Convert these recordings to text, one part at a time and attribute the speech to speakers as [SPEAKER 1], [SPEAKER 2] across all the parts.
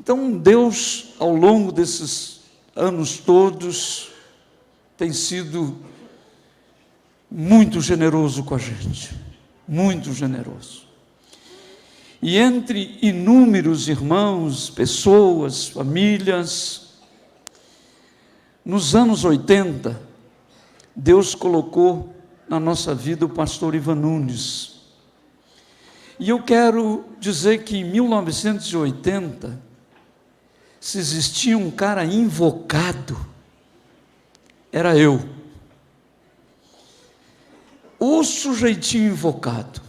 [SPEAKER 1] Então, Deus, ao longo desses anos todos, tem sido muito generoso com a gente, muito generoso. E entre inúmeros irmãos, pessoas, famílias, nos anos 80, Deus colocou na nossa vida o pastor Ivan Nunes. E eu quero dizer que em 1980, se existia um cara invocado, era eu. O sujeitinho invocado.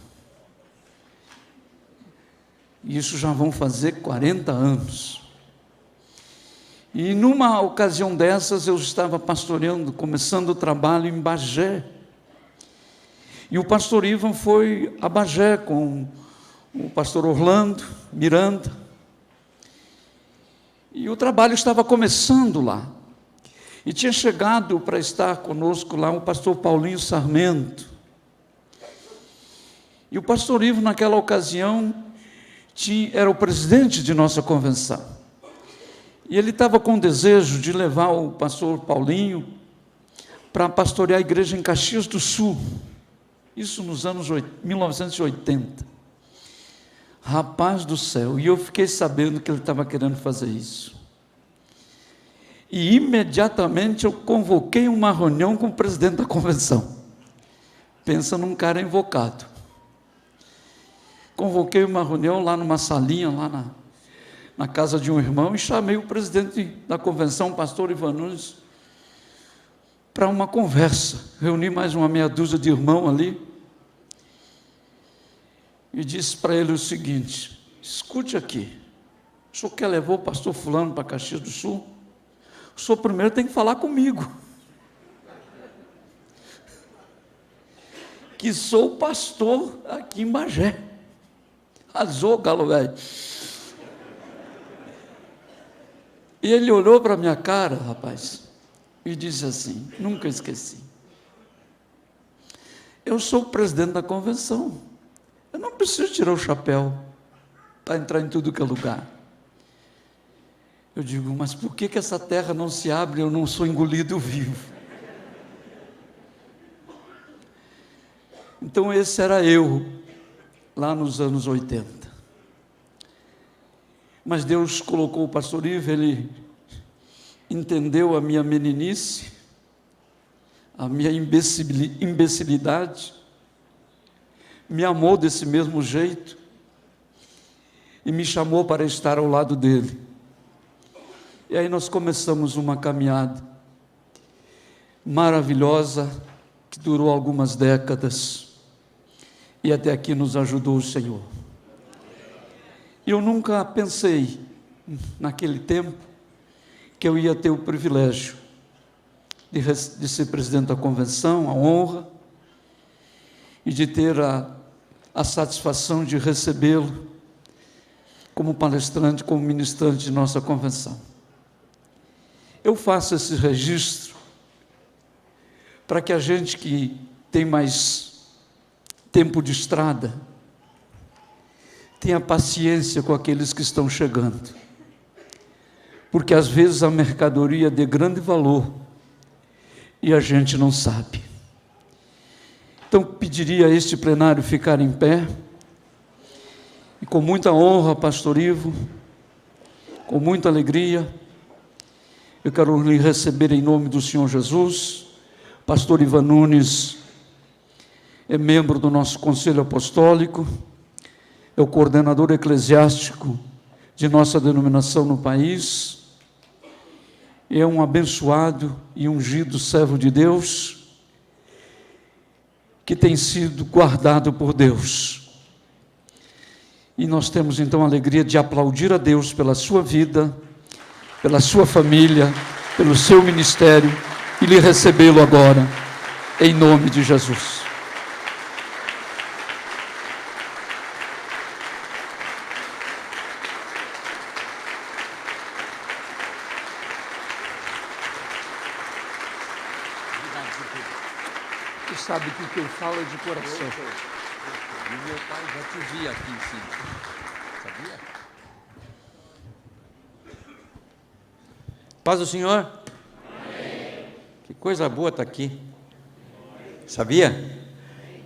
[SPEAKER 1] Isso já vão fazer 40 anos. E numa ocasião dessas, eu estava pastoreando, começando o trabalho em Bagé. E o pastor Ivan foi a Bagé com o pastor Orlando Miranda. E o trabalho estava começando lá. E tinha chegado para estar conosco lá o pastor Paulinho Sarmento. E o pastor Ivan, naquela ocasião, era o presidente de nossa convenção. E ele estava com desejo de levar o pastor Paulinho para pastorear a igreja em Caxias do Sul. Isso nos anos 1980. Rapaz do céu, e eu fiquei sabendo que ele estava querendo fazer isso. E imediatamente eu convoquei uma reunião com o presidente da convenção. Pensa num cara invocado. Convoquei uma reunião lá numa salinha, lá na casa de um irmão, e chamei o presidente da convenção, o pastor Ivan Nunes, para uma conversa. Reuni mais uma meia dúzia de irmãos ali, e disse para ele o seguinte: escute aqui, o senhor quer levar o pastor fulano para Caxias do Sul? O senhor primeiro tem que falar comigo, que sou pastor aqui em Bagé. Arrasou, galo velho. E ele olhou para a minha cara, rapaz, e disse assim, nunca esqueci: eu sou o presidente da convenção, eu não preciso tirar o chapéu para entrar em tudo que é lugar. Eu digo, mas por que essa terra não se abre e eu não sou engolido vivo? Então esse era eu, lá nos anos 80. Mas Deus colocou o pastor Ivo, ele entendeu a minha meninice, a minha imbecilidade, me amou desse mesmo jeito e me chamou para estar ao lado dele. E aí nós começamos uma caminhada maravilhosa, que durou algumas décadas, e até aqui nos ajudou o Senhor. Eu nunca pensei, naquele tempo, que eu ia ter o privilégio de ser presidente da convenção, a honra, e de ter a satisfação de recebê-lo como palestrante, como ministrante de nossa convenção. Eu faço esse registro para que a gente que tem mais tempo de estrada tenha paciência com aqueles que estão chegando, porque às vezes a mercadoria é de grande valor e a gente não sabe. Então pediria a este plenário ficar em pé, e com muita honra, pastor Ivo, com muita alegria, eu quero lhe receber em nome do Senhor Jesus. Pastor Ivan Nunes é membro do nosso Conselho Apostólico, é o coordenador eclesiástico de nossa denominação no país, é um abençoado e ungido servo de Deus, que tem sido guardado por Deus. E nós temos então a alegria de aplaudir a Deus pela sua vida, pela sua família, pelo seu ministério, e lhe recebê-lo agora, em nome de Jesus. Tu sabe que o que eu falo é de coração. E meu pai já te via aqui em cima, sabia?
[SPEAKER 2] Paz do Senhor? Amém. Que coisa boa estar aqui. Sabia?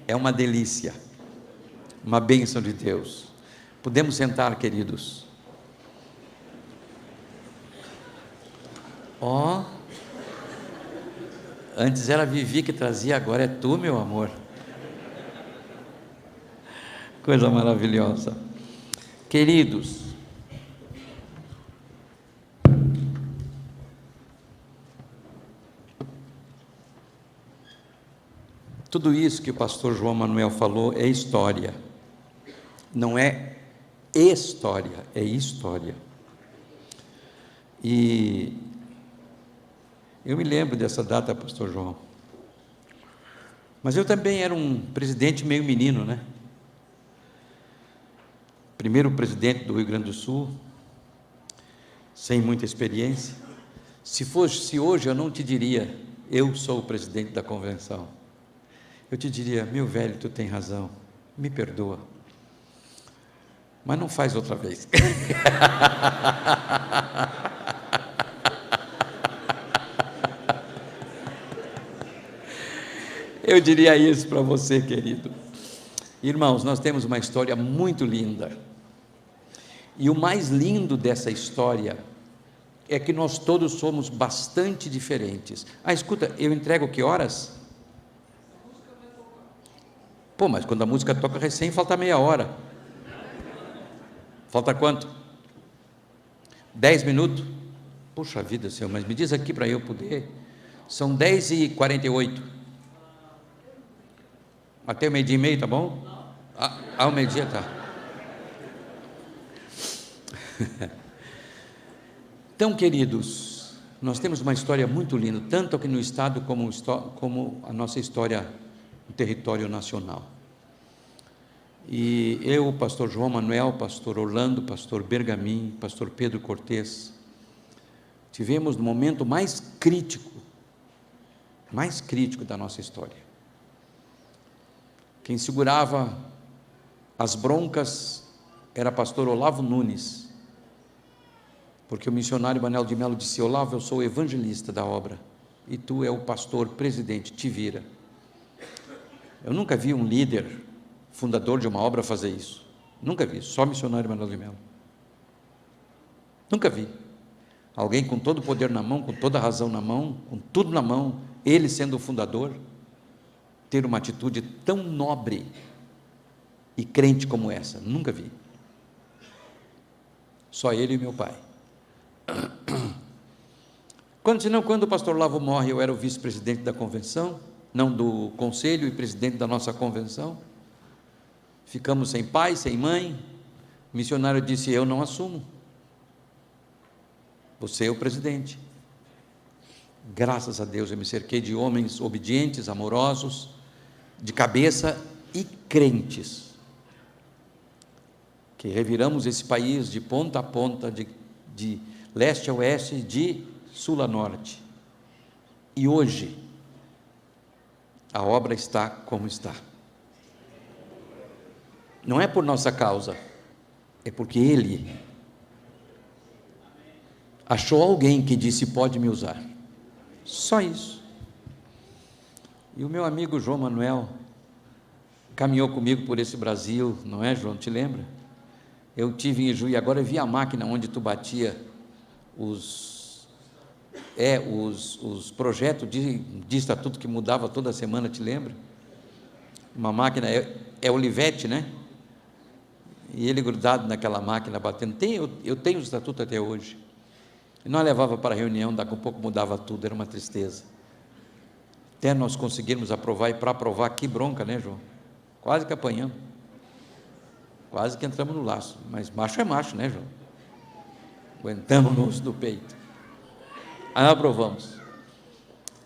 [SPEAKER 2] É uma delícia, uma bênção de Deus. Podemos sentar, queridos. Antes era Vivi que trazia, agora é tu, meu amor. Coisa maravilhosa. Queridos, tudo isso que o pastor João Manuel falou é história. Não é história, é história. E eu me lembro dessa data, pastor João. Mas eu também era um presidente meio menino, né? Primeiro presidente do Rio Grande do Sul, sem muita experiência. Se hoje eu não te diria, eu sou o presidente da convenção, eu te diria, meu velho, tu tem razão, me perdoa, mas não faz outra vez. Eu diria isso para você, querido. Irmãos, nós temos uma história muito linda, e o mais lindo dessa história é que nós todos somos bastante diferentes. Escuta, eu entrego que horas? Pô, mas quando a música toca recém, falta meia hora. Falta quanto? 10 minutos? Puxa vida, Senhor, mas me diz aqui para eu poder. São 10h48. Até o meio-dia e meio, tá bom? Ao meio-dia, tá. Então, queridos, nós temos uma história muito linda, tanto aqui no estado como a nossa história no território nacional. E eu, o pastor João Manuel, pastor Orlando, pastor Bergamin, pastor Pedro Cortez, tivemos no momento mais crítico da nossa história. Quem segurava as broncas era pastor Olavo Nunes, porque o missionário Manuel de Melo disse: Olavo, eu sou o evangelista da obra, e tu é o pastor presidente, te vira. Eu nunca vi um líder, fundador de uma obra fazer isso, nunca vi, só missionário Manuel de Melo, nunca vi, alguém com todo o poder na mão, com toda a razão na mão, com tudo na mão, ele sendo o fundador, ter uma atitude tão nobre e crente como essa, nunca vi, só ele e meu pai. Quando o pastor Olavo morre, eu era o vice-presidente da convenção, não do conselho, e presidente da nossa convenção. Ficamos sem pai, sem mãe. O missionário disse: eu não assumo, você é o presidente. Graças a Deus eu me cerquei de homens obedientes, amorosos, de cabeça e crentes, que reviramos esse país de ponta a ponta, de leste a oeste, de sul a norte, e hoje a obra está como está. Não é por nossa causa, é porque Ele achou alguém que disse: pode me usar, só isso. E o meu amigo João Manuel caminhou comigo por esse Brasil, não é, João? Te lembra? Eu tive em Juí, agora eu vi a máquina onde tu batia os projetos de estatuto que mudava toda semana, te lembra? Uma máquina, Olivetti, né? E ele grudado naquela máquina, batendo. Eu tenho o estatuto até hoje. E nós levava para a reunião, daqui a pouco mudava tudo, era uma tristeza. Até nós conseguirmos aprovar, e para aprovar, que bronca, né, João? Quase que apanhamos. Quase que entramos no laço. Mas macho é macho, né, João? Aguentamos no osso do peito. Aí aprovamos.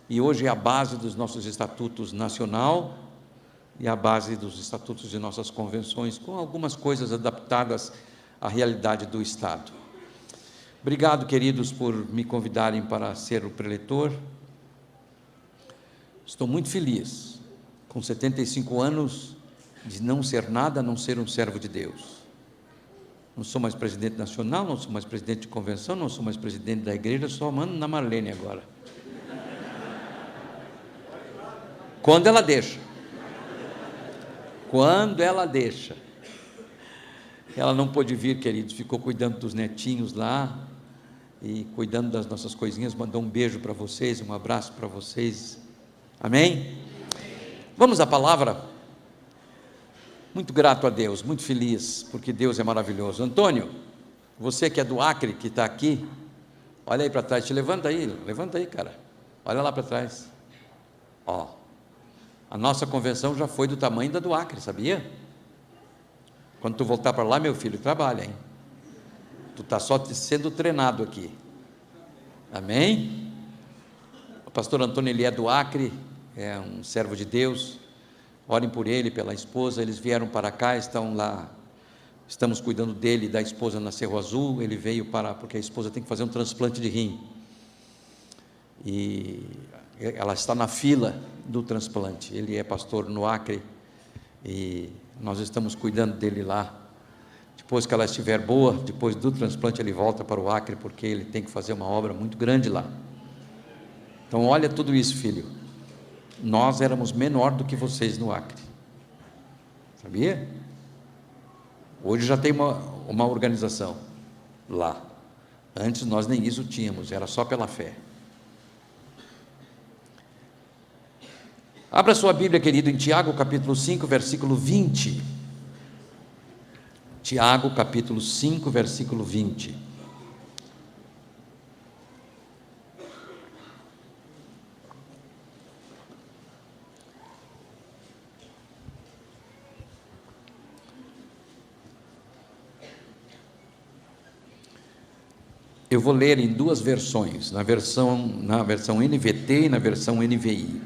[SPEAKER 2] E hoje é a base dos nossos estatutos nacional e a base dos estatutos de nossas convenções, com algumas coisas adaptadas à realidade do Estado. Obrigado, queridos, por me convidarem para ser o preletor. Estou muito feliz, com 75 anos, de não ser nada a não ser um servo de Deus. Não sou mais presidente nacional, não sou mais presidente de convenção, não sou mais presidente da igreja, só mando na Marlene agora. Quando ela deixa. Quando ela deixa. Ela não pôde vir, queridos, ficou cuidando dos netinhos lá e cuidando das nossas coisinhas. Mandou um beijo para vocês, um abraço para vocês. Amém? Vamos à palavra. Muito grato a Deus, muito feliz, porque Deus é maravilhoso. Antônio, você que é do Acre, que está aqui, olha aí para trás, te levanta aí, cara. Olha lá para trás. Ó, a nossa convenção já foi do tamanho da do Acre, sabia? Quando tu voltar para lá, meu filho, trabalha, hein? Tu está só sendo treinado aqui. Amém? O pastor Antônio, ele é do Acre, é um servo de Deus. Orem por ele, pela esposa. Eles vieram para cá, estão lá. Estamos cuidando dele e da esposa na Cerro Azul. Ele veio porque a esposa tem que fazer um transplante de rim. E ela está na fila do transplante. Ele é pastor no Acre e nós estamos cuidando dele lá. Depois que ela estiver boa, depois do transplante, ele volta para o Acre, porque ele tem que fazer uma obra muito grande lá. Então olha tudo isso, filho. Nós éramos menor do que vocês no Acre, sabia? Hoje já tem uma organização lá. Antes nós nem isso tínhamos, era só pela fé. Abra sua Bíblia, querido, em Tiago capítulo 5, versículo 20. Tiago capítulo 5, versículo 20. Eu vou ler em duas versões, na versão NVT e na versão NVI.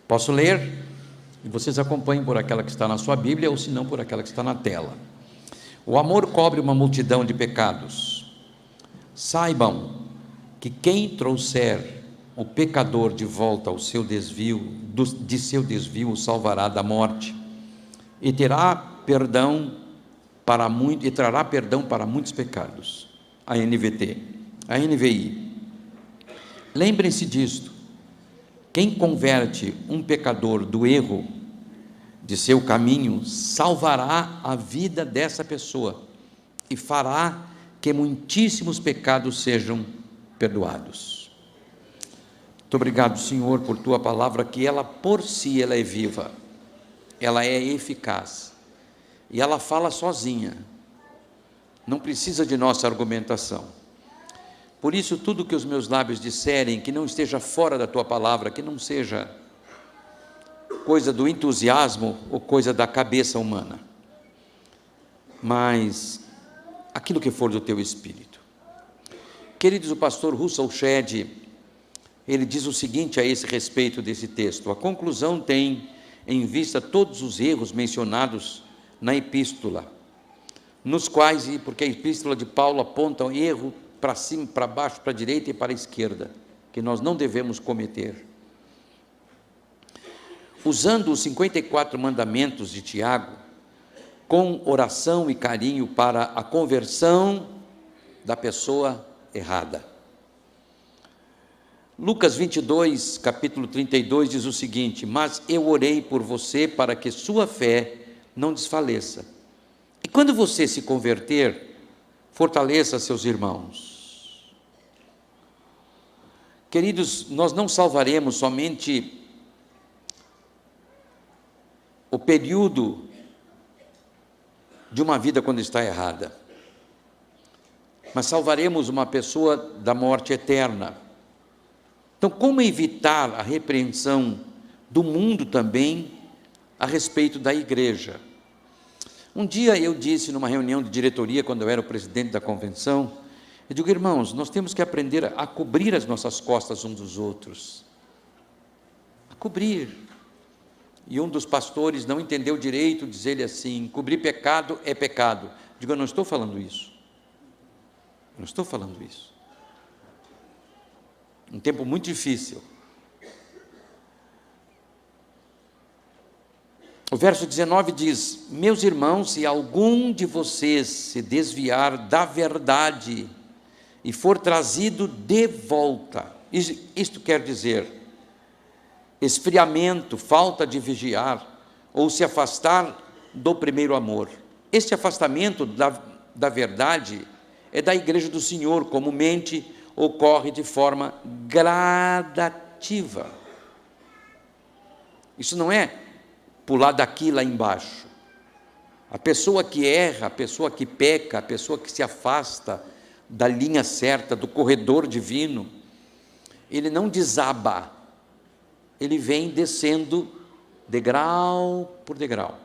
[SPEAKER 2] Posso ler? E vocês acompanhem por aquela que está na sua Bíblia, ou se não, por aquela que está na tela. O amor cobre uma multidão de pecados. Saibam que quem trouxer o pecador de volta ao seu desvio, de seu desvio, o salvará da morte, e trará perdão para muitos pecados. A NVT, a NVI. Lembrem-se disto: quem converte um pecador do erro de seu caminho, salvará a vida dessa pessoa e fará que muitíssimos pecados sejam perdoados. Muito obrigado, Senhor, por tua palavra, que ela por si ela é viva, ela é eficaz e ela fala sozinha. Não precisa de nossa argumentação. Por isso, tudo que os meus lábios disserem, que não esteja fora da tua palavra, que não seja coisa do entusiasmo ou coisa da cabeça humana, mas aquilo que for do teu Espírito. Queridos, o pastor Russell Shedd, ele diz o seguinte a esse respeito desse texto: a conclusão tem em vista todos os erros mencionados na epístola, nos quais, porque a epístola de Paulo aponta um erro para cima, para baixo, para a direita e para a esquerda, que nós não devemos cometer. Usando os 54 mandamentos de Tiago, com oração e carinho para a conversão da pessoa errada. Lucas 22, capítulo 32, diz o seguinte: mas eu orei por você para que sua fé não desfaleça. E quando você se converter, fortaleça seus irmãos. Queridos, nós não salvaremos somente o período de uma vida quando está errada, mas salvaremos uma pessoa da morte eterna. Então, como evitar a repreensão do mundo também a respeito da igreja? Um dia eu disse numa reunião de diretoria, quando eu era o presidente da convenção, eu digo: irmãos, nós temos que aprender a cobrir as nossas costas uns dos outros, a cobrir. E um dos pastores não entendeu direito, diz ele assim: cobrir pecado é pecado. Digo: eu não estou falando isso, não estou falando isso. Um tempo muito difícil. O verso 19 diz: meus irmãos, se algum de vocês se desviar da verdade e for trazido de volta, isto quer dizer esfriamento, falta de vigiar, ou se afastar do primeiro amor. Este afastamento da verdade é da igreja do Senhor, comumente ocorre de forma gradativa. Isso não é pular daqui lá embaixo. A pessoa que erra, a pessoa que peca, a pessoa que se afasta da linha certa, do corredor divino, ele não desaba, ele vem descendo degrau por degrau.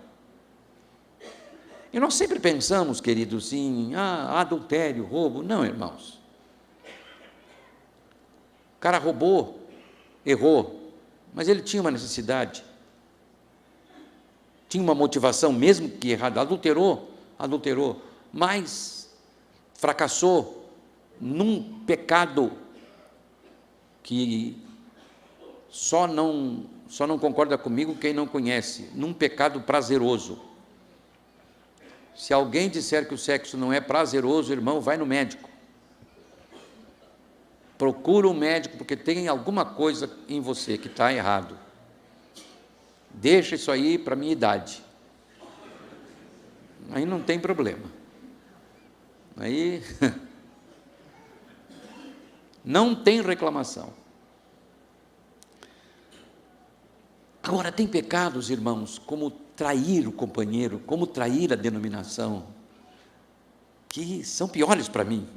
[SPEAKER 2] E nós sempre pensamos, queridos, em adultério, roubo. Não, irmãos. O cara roubou, errou, mas ele tinha uma necessidade, tinha uma motivação, mesmo que errada. Adulterou, mas fracassou num pecado que só não concorda comigo quem não conhece, num pecado prazeroso. Se alguém disser que o sexo não é prazeroso, irmão, vai no médico. Procura um médico, porque tem alguma coisa em você que está errado. Deixa isso aí para a minha idade. Aí não tem problema. Aí não tem reclamação. Agora, tem pecados, irmãos, como trair o companheiro, como trair a denominação, que são piores para mim.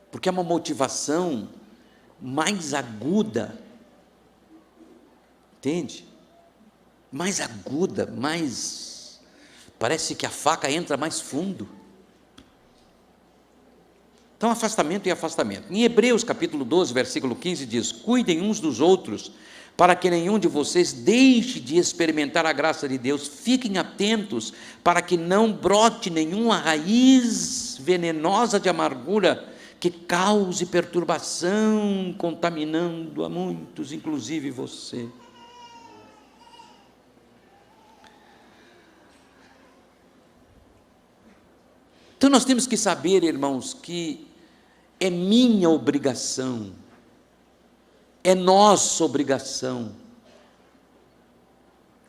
[SPEAKER 2] Porque é uma motivação mais aguda, entende? Mais aguda, mais... parece que a faca entra mais fundo. Então, afastamento e afastamento. Em Hebreus capítulo 12, versículo 15 diz: cuidem uns dos outros, para que nenhum de vocês deixe de experimentar a graça de Deus. Fiquem atentos, para que não brote nenhuma raiz venenosa de amargura, que cause perturbação, contaminando a muitos, inclusive você. Então nós temos que saber, irmãos, que é minha obrigação, é nossa obrigação,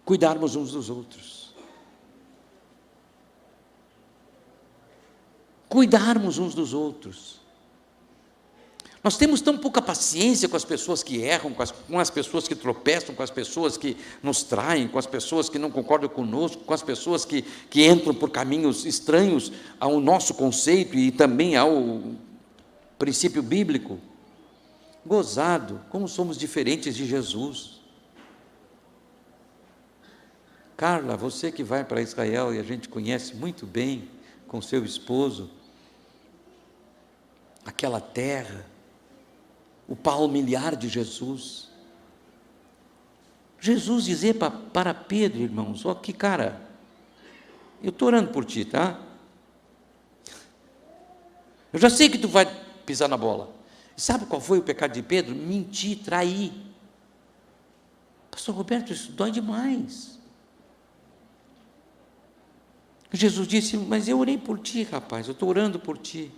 [SPEAKER 2] cuidarmos uns dos outros. Cuidarmos uns dos outros. Nós temos tão pouca paciência com as pessoas que erram, com as pessoas que tropeçam, com as pessoas que nos traem, com as pessoas que não concordam conosco, com as pessoas que entram por caminhos estranhos ao nosso conceito e também ao princípio bíblico. Gozado, como somos diferentes de Jesus. Carla, você que vai para Israel e a gente conhece muito bem com seu esposo, aquela terra, o palmilhar de Jesus. Jesus dizia para Pedro, irmãos, ó, que cara, eu estou orando por ti, tá? Eu já sei que tu vai pisar na bola. Sabe qual foi o pecado de Pedro? Mentir, trair. Pastor Roberto, isso dói demais. Jesus disse: mas eu orei por ti, rapaz, eu estou orando por ti,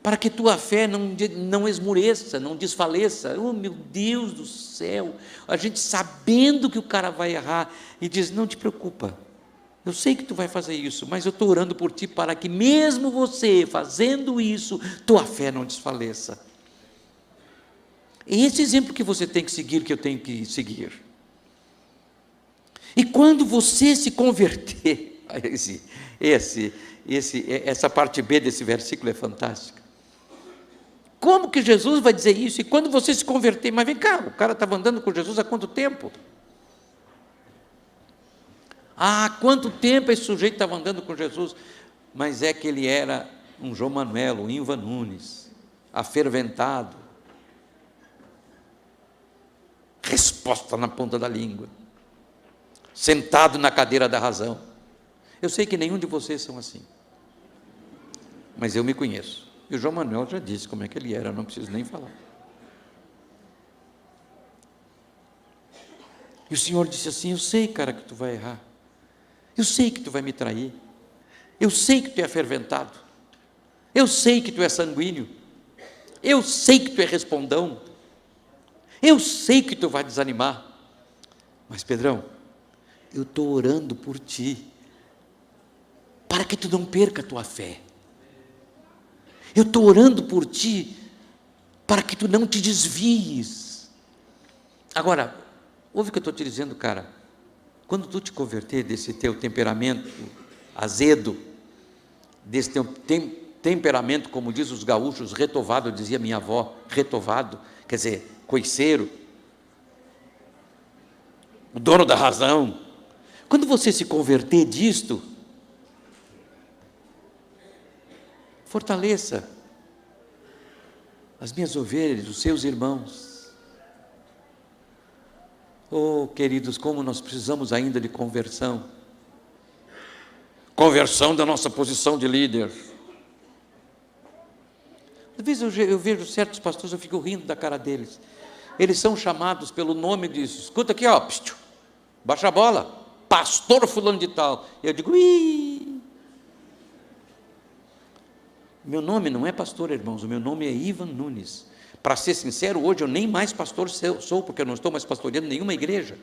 [SPEAKER 2] para que tua fé não esmoreça, não desfaleça. Oh, meu Deus do céu, a gente sabendo que o cara vai errar, e diz: não te preocupa, eu sei que tu vai fazer isso, mas eu estou orando por ti, para que mesmo você fazendo isso, tua fé não desfaleça. É esse exemplo que você tem que seguir, que eu tenho que seguir. E quando você se converter, essa parte B desse versículo é fantástica. Como que Jesus vai dizer isso? E quando você se converter, mas vem cá, o cara estava andando com Jesus há quanto tempo? Há quanto tempo esse sujeito estava andando com Jesus? Mas é que ele era um João Manuel, um Inva Nunes, aferventado, resposta na ponta da língua, sentado na cadeira da razão. Eu sei que nenhum de vocês são assim, mas eu me conheço. E o João Manuel já disse como é que ele era, não preciso nem falar. E o Senhor disse assim: eu sei, cara, que tu vai errar. Eu sei que tu vai me trair. Eu sei que tu é aferventado. Eu sei que tu é sanguíneo. Eu sei que tu é respondão. Eu sei que tu vai desanimar. Mas, Pedrão, eu estou orando por ti, para que tu não perca a tua fé. Eu estou orando por ti, para que tu não te desvies. Agora, ouve o que eu estou te dizendo, cara. Quando tu te converter desse teu temperamento azedo, desse teu temperamento, como diz os gaúchos, retovado, dizia minha avó, retovado, quer dizer, coiceiro, o dono da razão. Quando você se converter disto, fortaleça as minhas ovelhas, os seus irmãos. Oh, queridos, como nós precisamos ainda de conversão. Conversão da nossa posição de líder. Às vezes eu vejo certos pastores, eu fico rindo da cara deles. Eles são chamados pelo nome disso. Escuta aqui, ó, psiu, baixa a bola, pastor fulano de tal. Eu digo, ih. Meu nome não é pastor, irmãos, o meu nome é Ivan Nunes. Para ser sincero, hoje eu nem mais pastor sou, porque eu não estou mais pastoreando nenhuma igreja.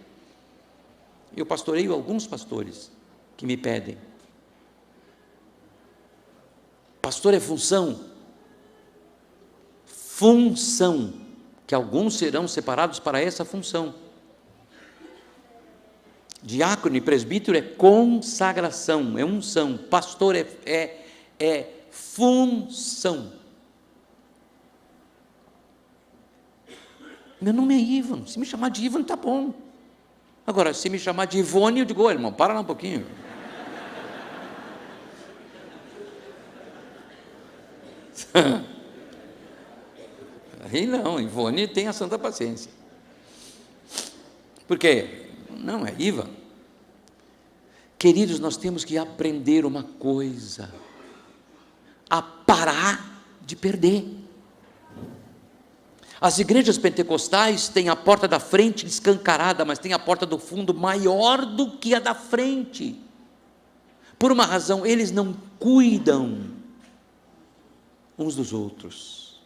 [SPEAKER 2] Eu pastoreio alguns pastores que me pedem. Pastor é função, que alguns serão separados para essa função. Diácono e presbítero é consagração, é unção. Pastor é função. Meu nome é Ivan, se me chamar de Ivan está bom. Agora, se me chamar de Ivone, eu digo, irmão, para lá um pouquinho. Aí não, Ivone tem a santa paciência. Por quê? Não, é Ivan. Queridos, nós temos que aprender uma coisa: a parar de perder. As igrejas pentecostais têm a porta da frente escancarada, mas tem a porta do fundo maior do que a da frente. Por uma razão, eles não cuidam uns dos outros.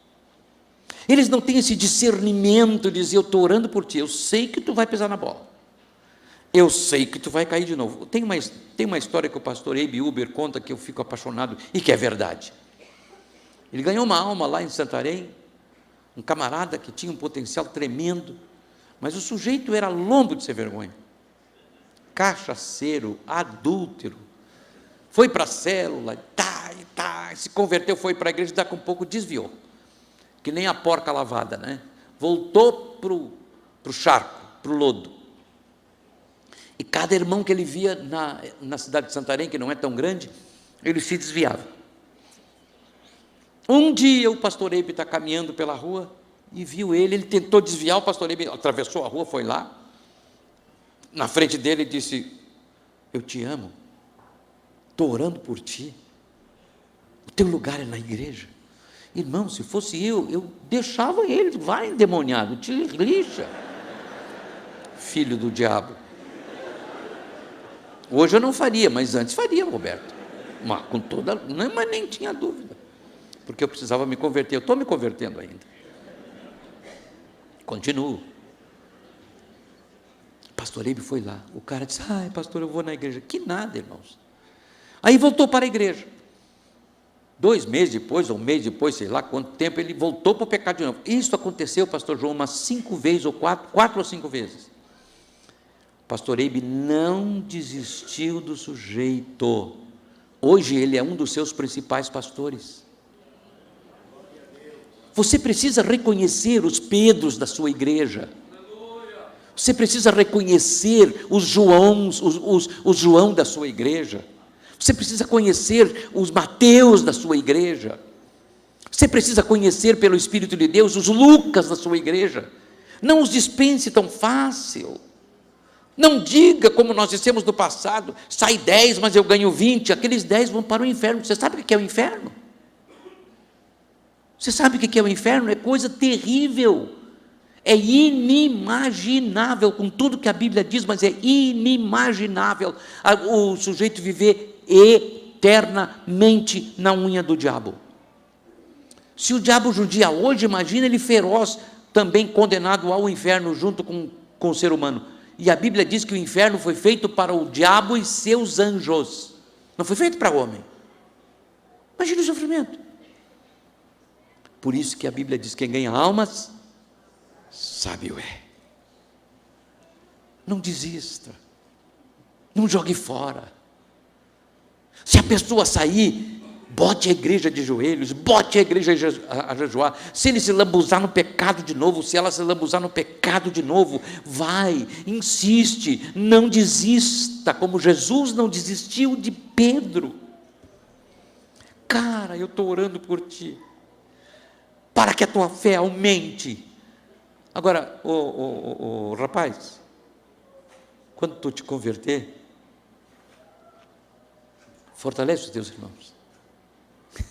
[SPEAKER 2] Eles não têm esse discernimento de dizer, eu estou orando por ti, eu sei que tu vai pisar na bola. Eu sei que tu vai cair de novo. Tem uma história que o pastor Abe Uber conta que eu fico apaixonado e que é verdade. Ele ganhou uma alma lá em Santarém, um camarada que tinha um potencial tremendo, mas o sujeito era lombo de ser vergonha, cachaceiro, adúltero, foi para a célula, se converteu, foi para a igreja, daqui a um pouco desviou, que nem a porca lavada, né? Voltou para o charco, para o lodo, e cada irmão que ele via na cidade de Santarém, que não é tão grande, ele se desviava. Um dia o pastor Abe está caminhando pela rua e viu ele tentou desviar, o pastor Abe atravessou a rua, foi lá, na frente dele e disse, eu te amo, estou orando por ti, o teu lugar é na igreja. Irmão, se fosse eu deixava ele, vai endemoniado, te lixa, filho do diabo. Hoje eu não faria, mas antes faria, Roberto, mas nem tinha dúvida, porque eu precisava me converter, eu estou me convertendo ainda, continuo. Pastor Abe foi lá, o cara disse, pastor, eu vou na igreja, que nada, irmãos. Aí voltou para a igreja, 2 meses depois, ou 1 mês depois, sei lá quanto tempo, ele voltou para o pecado de novo. Isso aconteceu, pastor João, umas 5 vezes, ou 4 ou 5 vezes. Pastor Abe não desistiu do sujeito, hoje ele é um dos seus principais pastores. Você precisa reconhecer os Pedros da sua igreja, você precisa reconhecer os Joãos, os João da sua igreja, você precisa conhecer os Mateus da sua igreja, você precisa conhecer pelo Espírito de Deus os Lucas da sua igreja. Não os dispense tão fácil, não diga como nós dissemos no passado, sai 10 mas eu ganho 20, aqueles 10 vão para o inferno. Você sabe o que é o inferno? Você sabe o que é o inferno? É coisa terrível, É inimaginável, com tudo que a Bíblia diz, mas é inimaginável o sujeito viver eternamente na unha do diabo. Se o diabo judia hoje, imagina ele feroz, também condenado ao inferno junto com o ser humano. E a Bíblia diz que o inferno foi feito para o diabo e seus anjos, não foi feito para o homem. Imagina o sofrimento. Por isso que a Bíblia diz: quem ganha almas, sábio é. Não desista, não jogue fora. Se a pessoa sair, bote a igreja de joelhos, bote a igreja a jejuar. Se ele se lambuzar no pecado de novo, se ela se lambuzar no pecado de novo, vai, insiste, não desista, como Jesus não desistiu de Pedro. Cara, eu estou orando por ti, para que a tua fé aumente. Agora, rapaz, quando tu te converter, fortalece os teus irmãos.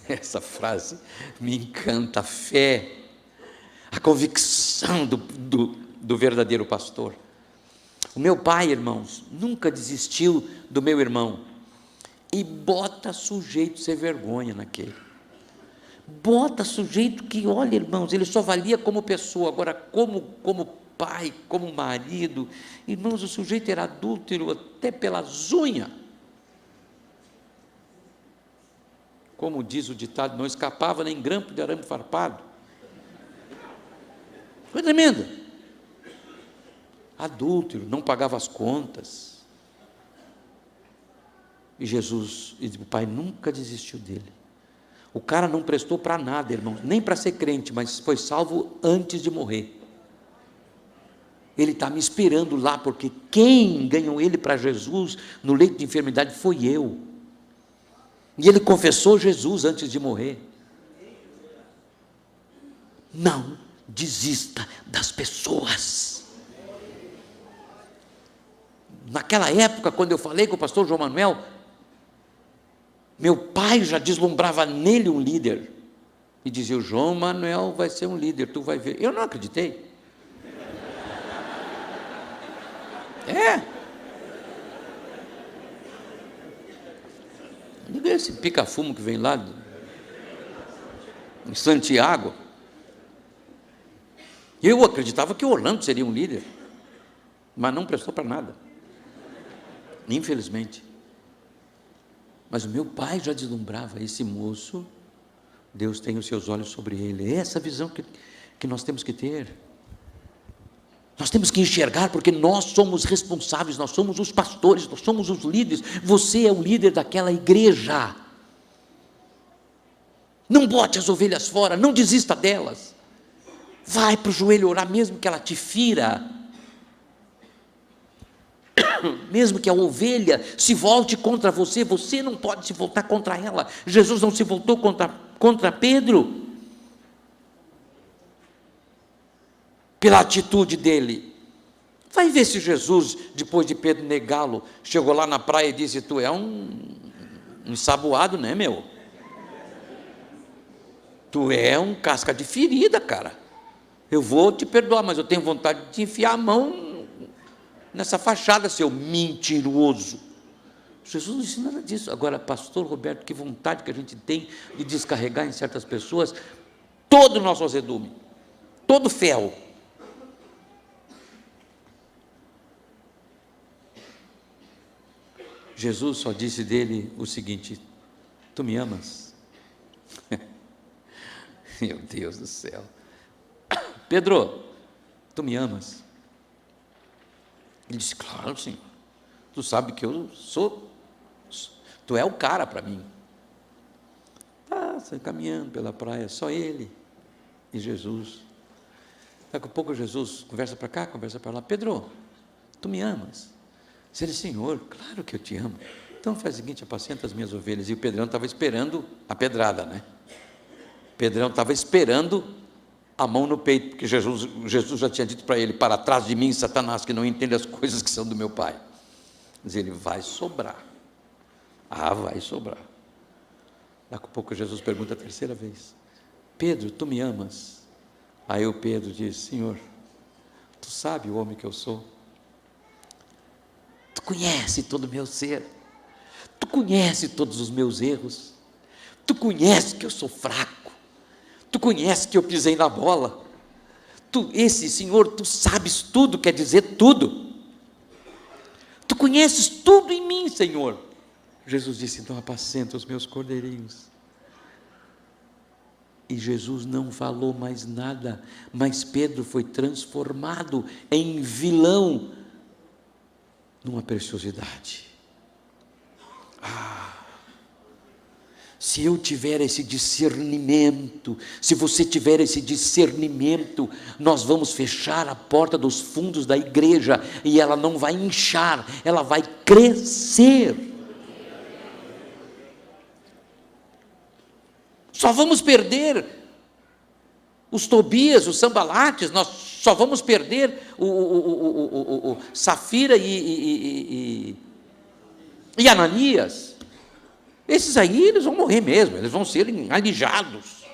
[SPEAKER 2] Essa frase me encanta, a fé, a convicção do verdadeiro pastor. O meu pai, irmãos, nunca desistiu do meu irmão, e bota sujeito sem vergonha naquele. Bota sujeito que, olha, irmãos, ele só valia como pessoa, agora como pai, como marido, irmãos, o sujeito era adúltero até pelas unhas. Como diz o ditado, não escapava nem grampo de arame farpado. Foi tremenda. Adúltero, não pagava as contas. E Jesus, e o pai nunca desistiu dele. O cara não prestou para nada, irmãos, nem para ser crente, mas foi salvo antes de morrer. Ele está me esperando lá, porque quem ganhou ele para Jesus no leito de enfermidade foi eu. E ele confessou Jesus antes de morrer. Não desista das pessoas. Naquela época, quando eu falei com o pastor João Manuel, meu pai já deslumbrava nele um líder, e dizia: o João Manuel vai ser um líder, tu vai ver. Eu não acreditei. Esse pica-fumo que vem lá em Santiago. Eu acreditava que o Orlando seria um líder, mas não prestou para nada, infelizmente. Mas o meu pai já deslumbrava: esse moço, Deus tem os seus olhos sobre ele. É essa visão que nós temos que ter. Nós temos que enxergar, porque nós somos responsáveis, nós somos os pastores, nós somos os líderes. Você é o líder daquela igreja. Não bote as ovelhas fora, não desista delas. Vai para o joelho orar, mesmo que ela te fira, mesmo que a ovelha se volte contra você, você não pode se voltar contra ela. Jesus não se voltou contra Pedro, pela atitude dele. Vai ver se Jesus, depois de Pedro negá-lo, chegou lá na praia e disse: tu é um ensaboado, né, meu? Tu é um casca de ferida, cara. Eu vou te perdoar, mas eu tenho vontade de te enfiar a mão nessa fachada, seu mentiroso. Jesus não disse nada disso. Agora, pastor Roberto, que vontade que a gente tem de descarregar em certas pessoas todo o nosso azedume, todo o fel. Jesus só disse dele o seguinte: tu me amas? Meu Deus do céu. Pedro, tu me amas? Ele disse: claro, Senhor, tu sabe que eu sou, tu é o cara para mim. Caminhando pela praia, só ele e Jesus. Daqui a pouco Jesus conversa para cá, conversa para lá: Pedro, tu me amas? Ele: Senhor, claro que eu te amo. Então faz o seguinte: apacenta as minhas ovelhas. E o Pedrão estava esperando a pedrada, né? Pedrão estava esperando a mão no peito, porque Jesus já tinha dito para ele: para trás de mim, Satanás, que não entende as coisas que são do meu Pai. Mas ele: vai sobrar. Vai sobrar. Daqui a pouco Jesus pergunta a terceira vez: Pedro, tu me amas? Aí o Pedro diz: Senhor, Tu sabe o homem que eu sou. Tu conhece todo o meu ser. Tu conhece todos os meus erros. Tu conhece que eu sou fraco. Tu conhece que eu pisei na bola. Senhor, tu sabes tudo, quer dizer tudo. Tu conheces tudo em mim, Senhor. Jesus disse: então apacenta os meus cordeirinhos. E Jesus não falou mais nada, mas Pedro foi transformado em vilão, numa preciosidade. Se eu tiver esse discernimento, se você tiver esse discernimento, nós vamos fechar a porta dos fundos da igreja, e ela não vai inchar, ela vai crescer. Só vamos perder os Tobias, os Sambalates, nós só vamos perder o Safira e Ananias. Esses aí, eles vão morrer mesmo, eles vão ser alijados.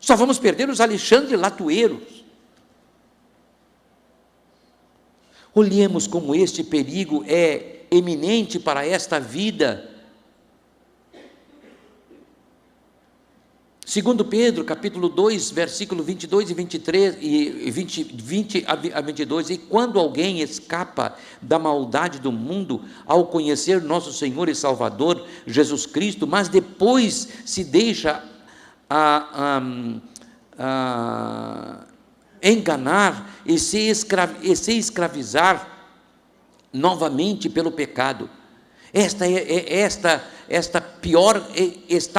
[SPEAKER 2] Só vamos perder os Alexandre Latueiros. Olhemos como este perigo é eminente para esta vida. 2 Pedro, capítulo 2, versículo 22 e 23, e 20 a 22, e quando alguém escapa da maldade do mundo, ao conhecer nosso Senhor e Salvador, Jesus Cristo, mas depois se deixa enganar e se escravizar novamente pelo pecado, está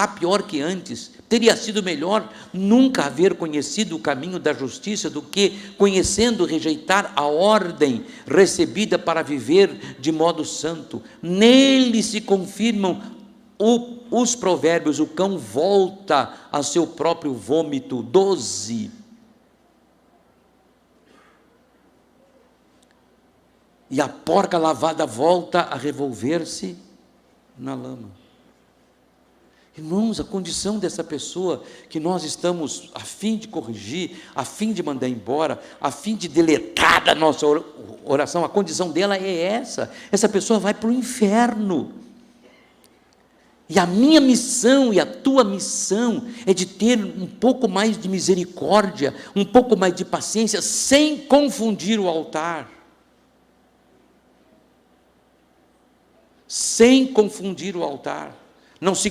[SPEAKER 2] pior que antes. Teria sido melhor nunca haver conhecido o caminho da justiça do que, conhecendo, rejeitar a ordem recebida para viver de modo santo. Nele se confirmam os provérbios: o cão volta a seu próprio vômito. 12. E a porca lavada volta a revolver-se na lama. Irmãos, a condição dessa pessoa que nós estamos a fim de corrigir, a fim de mandar embora, a fim de deletar da nossa oração, a condição dela é essa pessoa vai para o inferno. E a minha missão e a tua missão é de ter um pouco mais de misericórdia, um pouco mais de paciência, sem confundir o altar. Sem confundir o altar. Não se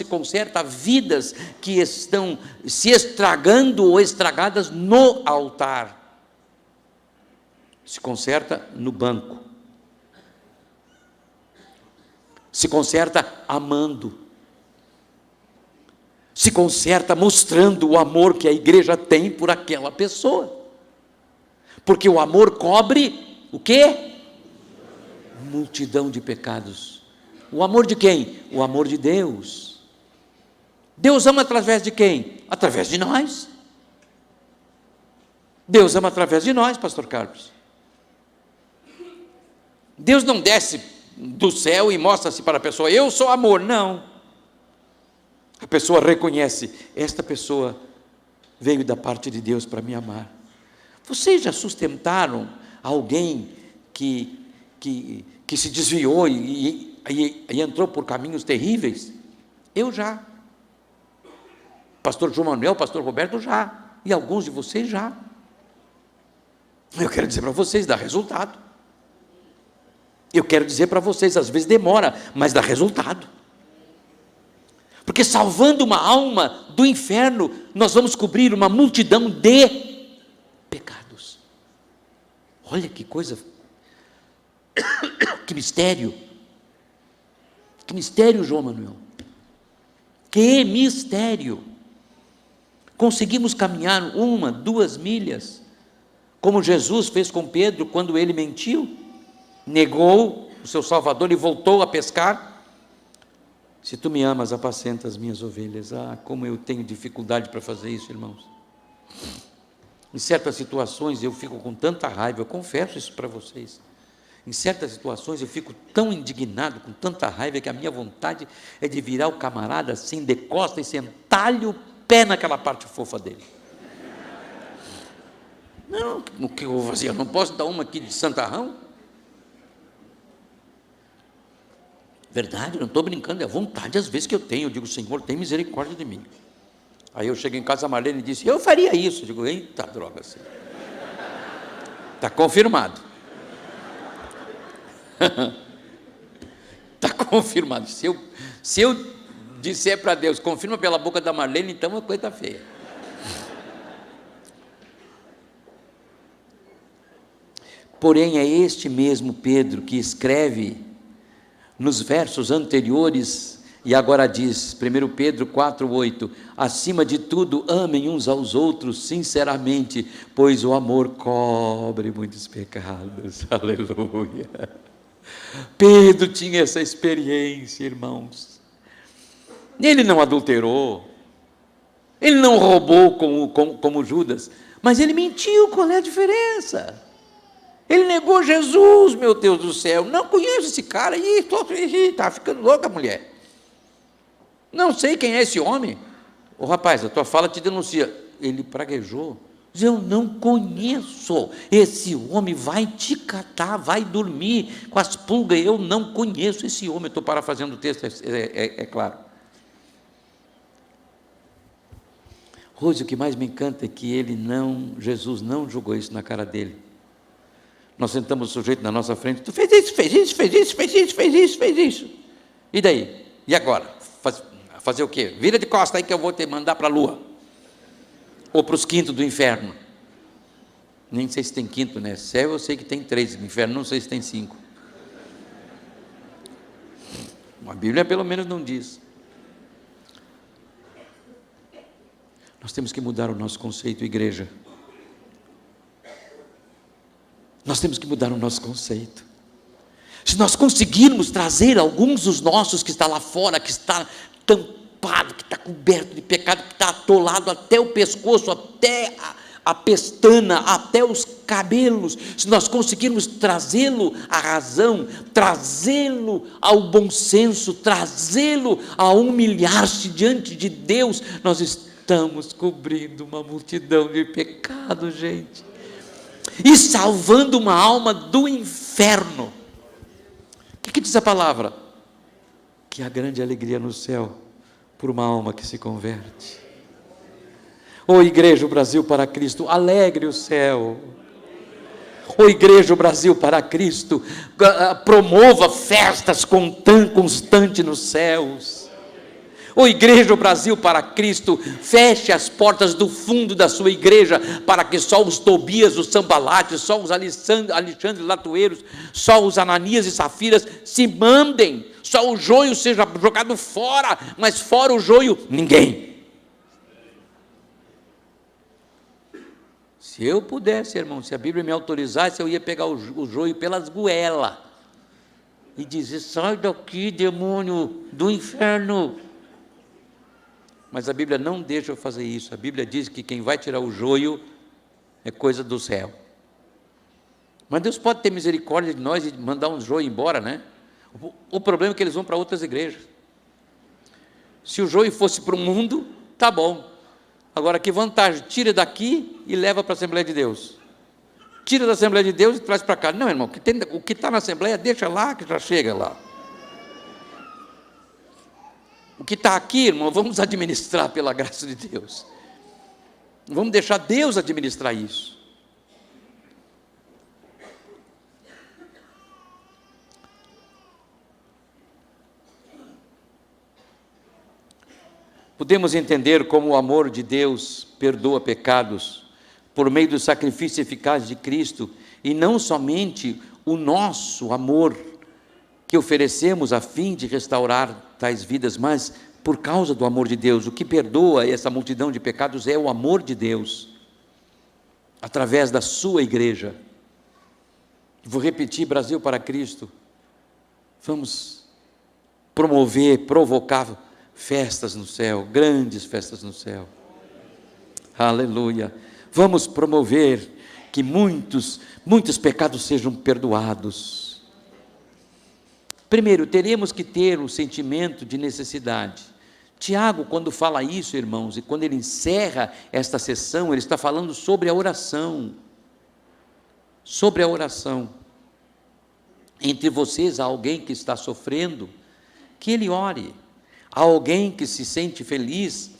[SPEAKER 2] conserta vidas que estão se estragando ou estragadas no altar. Se conserta no banco. Se conserta amando. Se conserta mostrando o amor que a igreja tem por aquela pessoa. Porque o amor cobre o quê? Multidão de pecados. O amor de quem? O amor de Deus. Deus ama através de quem? Através de nós. Deus ama através de nós, pastor Carlos. Deus não desce do céu e mostra-se para a pessoa: eu sou amor. Não. A pessoa reconhece: esta pessoa veio da parte de Deus para me amar. Vocês já sustentaram alguém que se desviou e entrou por caminhos terríveis? Eu já. Pastor João Manuel, pastor Roberto já. E alguns de vocês já. Eu quero dizer para vocês, dá resultado. Eu quero dizer para vocês, às vezes demora, mas dá resultado. Porque salvando uma alma do inferno, nós vamos cobrir uma multidão de pecados. Olha que coisa, que mistério. Que mistério, João Manuel. Que mistério. Conseguimos caminhar 1, 2 milhas, como Jesus fez com Pedro quando ele mentiu, negou o seu Salvador e voltou a pescar. Se tu me amas, apacenta as minhas ovelhas. Como eu tenho dificuldade para fazer isso, irmãos. Em certas situações eu fico com tanta raiva, eu confesso isso para vocês. Em certas situações eu fico tão indignado, com tanta raiva, que a minha vontade é de virar o camarada assim, de costas, e sentar-lhe o pé naquela parte fofa dele. Não, o que eu vou fazer? Eu não posso dar uma aqui de santarrão? Verdade, não estou brincando, é a vontade às vezes que eu tenho. Eu digo, Senhor, tem misericórdia de mim. Aí eu chego em casa, a Marlene disse, eu faria isso. Eu digo, eita droga, Senhor. Está confirmado. Está confirmado. Se eu disser para Deus, confirma pela boca da Marlene, então é coisa feia. Porém, é este mesmo Pedro que escreve nos versos anteriores, e agora diz, 1 Pedro 4,8, acima de tudo, amem uns aos outros sinceramente, pois o amor cobre muitos pecados. Aleluia. Pedro tinha essa experiência, irmãos. Ele não adulterou, ele não roubou como Judas, mas ele mentiu. Qual é a diferença? Ele negou Jesus, meu Deus do céu. Não conheço esse cara. Está ficando louca a mulher. Não sei quem é esse homem. Ô rapaz, a tua fala te denuncia. Ele praguejou. Eu não conheço. Esse homem vai te catar, vai dormir com as pulgas. Eu não conheço esse homem. Eu estou parafraseando o texto, é claro. Rose, o que mais me encanta é que Jesus não jogou isso na cara dele. Nós sentamos o sujeito na nossa frente, tu fez isso, fez isso, fez isso, fez isso, fez isso, fez isso. E daí? E agora? Fazer o quê? Vira de costa aí que eu vou te mandar para a lua. Ou para os quintos do inferno. Nem sei se tem quinto, né? Céu eu sei que tem 3, no inferno não sei se tem 5. A Bíblia pelo menos não diz. Nós temos que mudar o nosso conceito, igreja. Nós temos que mudar o nosso conceito. Se nós conseguirmos trazer alguns dos nossos que está lá fora, que está tampado, que está coberto de pecado, que está atolado até o pescoço, até a pestana, até os cabelos, se nós conseguirmos trazê-lo à razão, trazê-lo ao bom senso, trazê-lo a humilhar-se diante de Deus, nós estamos cobrindo uma multidão de pecados, gente. E salvando uma alma do inferno. O que diz a palavra? Que há grande alegria no céu por uma alma que se converte. Ô Igreja Brasil para Cristo, alegre o céu. Ô Igreja Brasil para Cristo, promova festas constantes nos céus. Ô Igreja Brasil para Cristo, feche as portas do fundo da sua igreja, para que só os Tobias, os Sambalates, só os Alexandre Latueiros, só os Ananias e Safiras se mandem, só o joio seja jogado fora, mas fora o joio, ninguém. Se eu pudesse, irmão, se a Bíblia me autorizasse, eu ia pegar o joio pelas goelas, e dizer, sai daqui, demônio do inferno. Mas a Bíblia não deixa eu fazer isso. A Bíblia diz que quem vai tirar o joio é coisa do céu. Mas Deus pode ter misericórdia de nós e mandar um joio embora, né? O problema é que eles vão para outras igrejas. Se o joio fosse para o mundo, tá bom. Agora, que vantagem? Tira daqui e leva para a Assembleia de Deus. Tira da Assembleia de Deus e traz para cá. Não, irmão, o que está na Assembleia, deixa lá, que já chega lá. O que está aqui, irmão, vamos administrar pela graça de Deus. Vamos deixar Deus administrar isso. Podemos entender como o amor de Deus perdoa pecados por meio do sacrifício eficaz de Cristo, e não somente o nosso amor que oferecemos a fim de restaurar tais vidas, mas por causa do amor de Deus. O que perdoa essa multidão de pecados é o amor de Deus, através da sua igreja. Vou repetir, Brasil para Cristo, vamos provocar festas no céu, grandes festas no céu, aleluia. Vamos promover que muitos pecados sejam perdoados. Primeiro, teremos que ter um sentimento de necessidade. Tiago, quando fala isso, irmãos, e quando ele encerra esta sessão, ele está falando sobre a oração. sobre a oração. Entre vocês há alguém que está sofrendo, que ele ore. Há alguém que se sente feliz,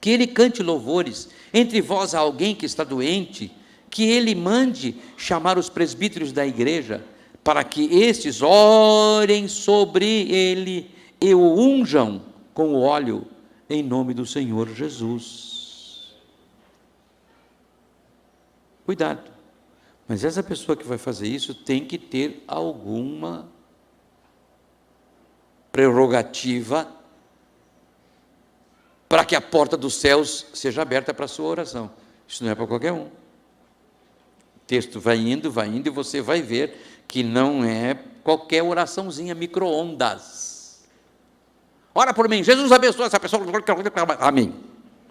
[SPEAKER 2] que ele cante louvores. Entre vós há alguém que está doente, que ele mande chamar os presbíteros da igreja, para que estes orem sobre ele e o unjam com o óleo, em nome do Senhor Jesus. Cuidado, mas essa pessoa que vai fazer isso tem que ter alguma prerrogativa para que a porta dos céus seja aberta para a sua oração. Isso não é para qualquer um. O texto vai indo, e você vai ver que não é qualquer oraçãozinha micro-ondas. Ora por mim, Jesus abençoe essa pessoa. Amém.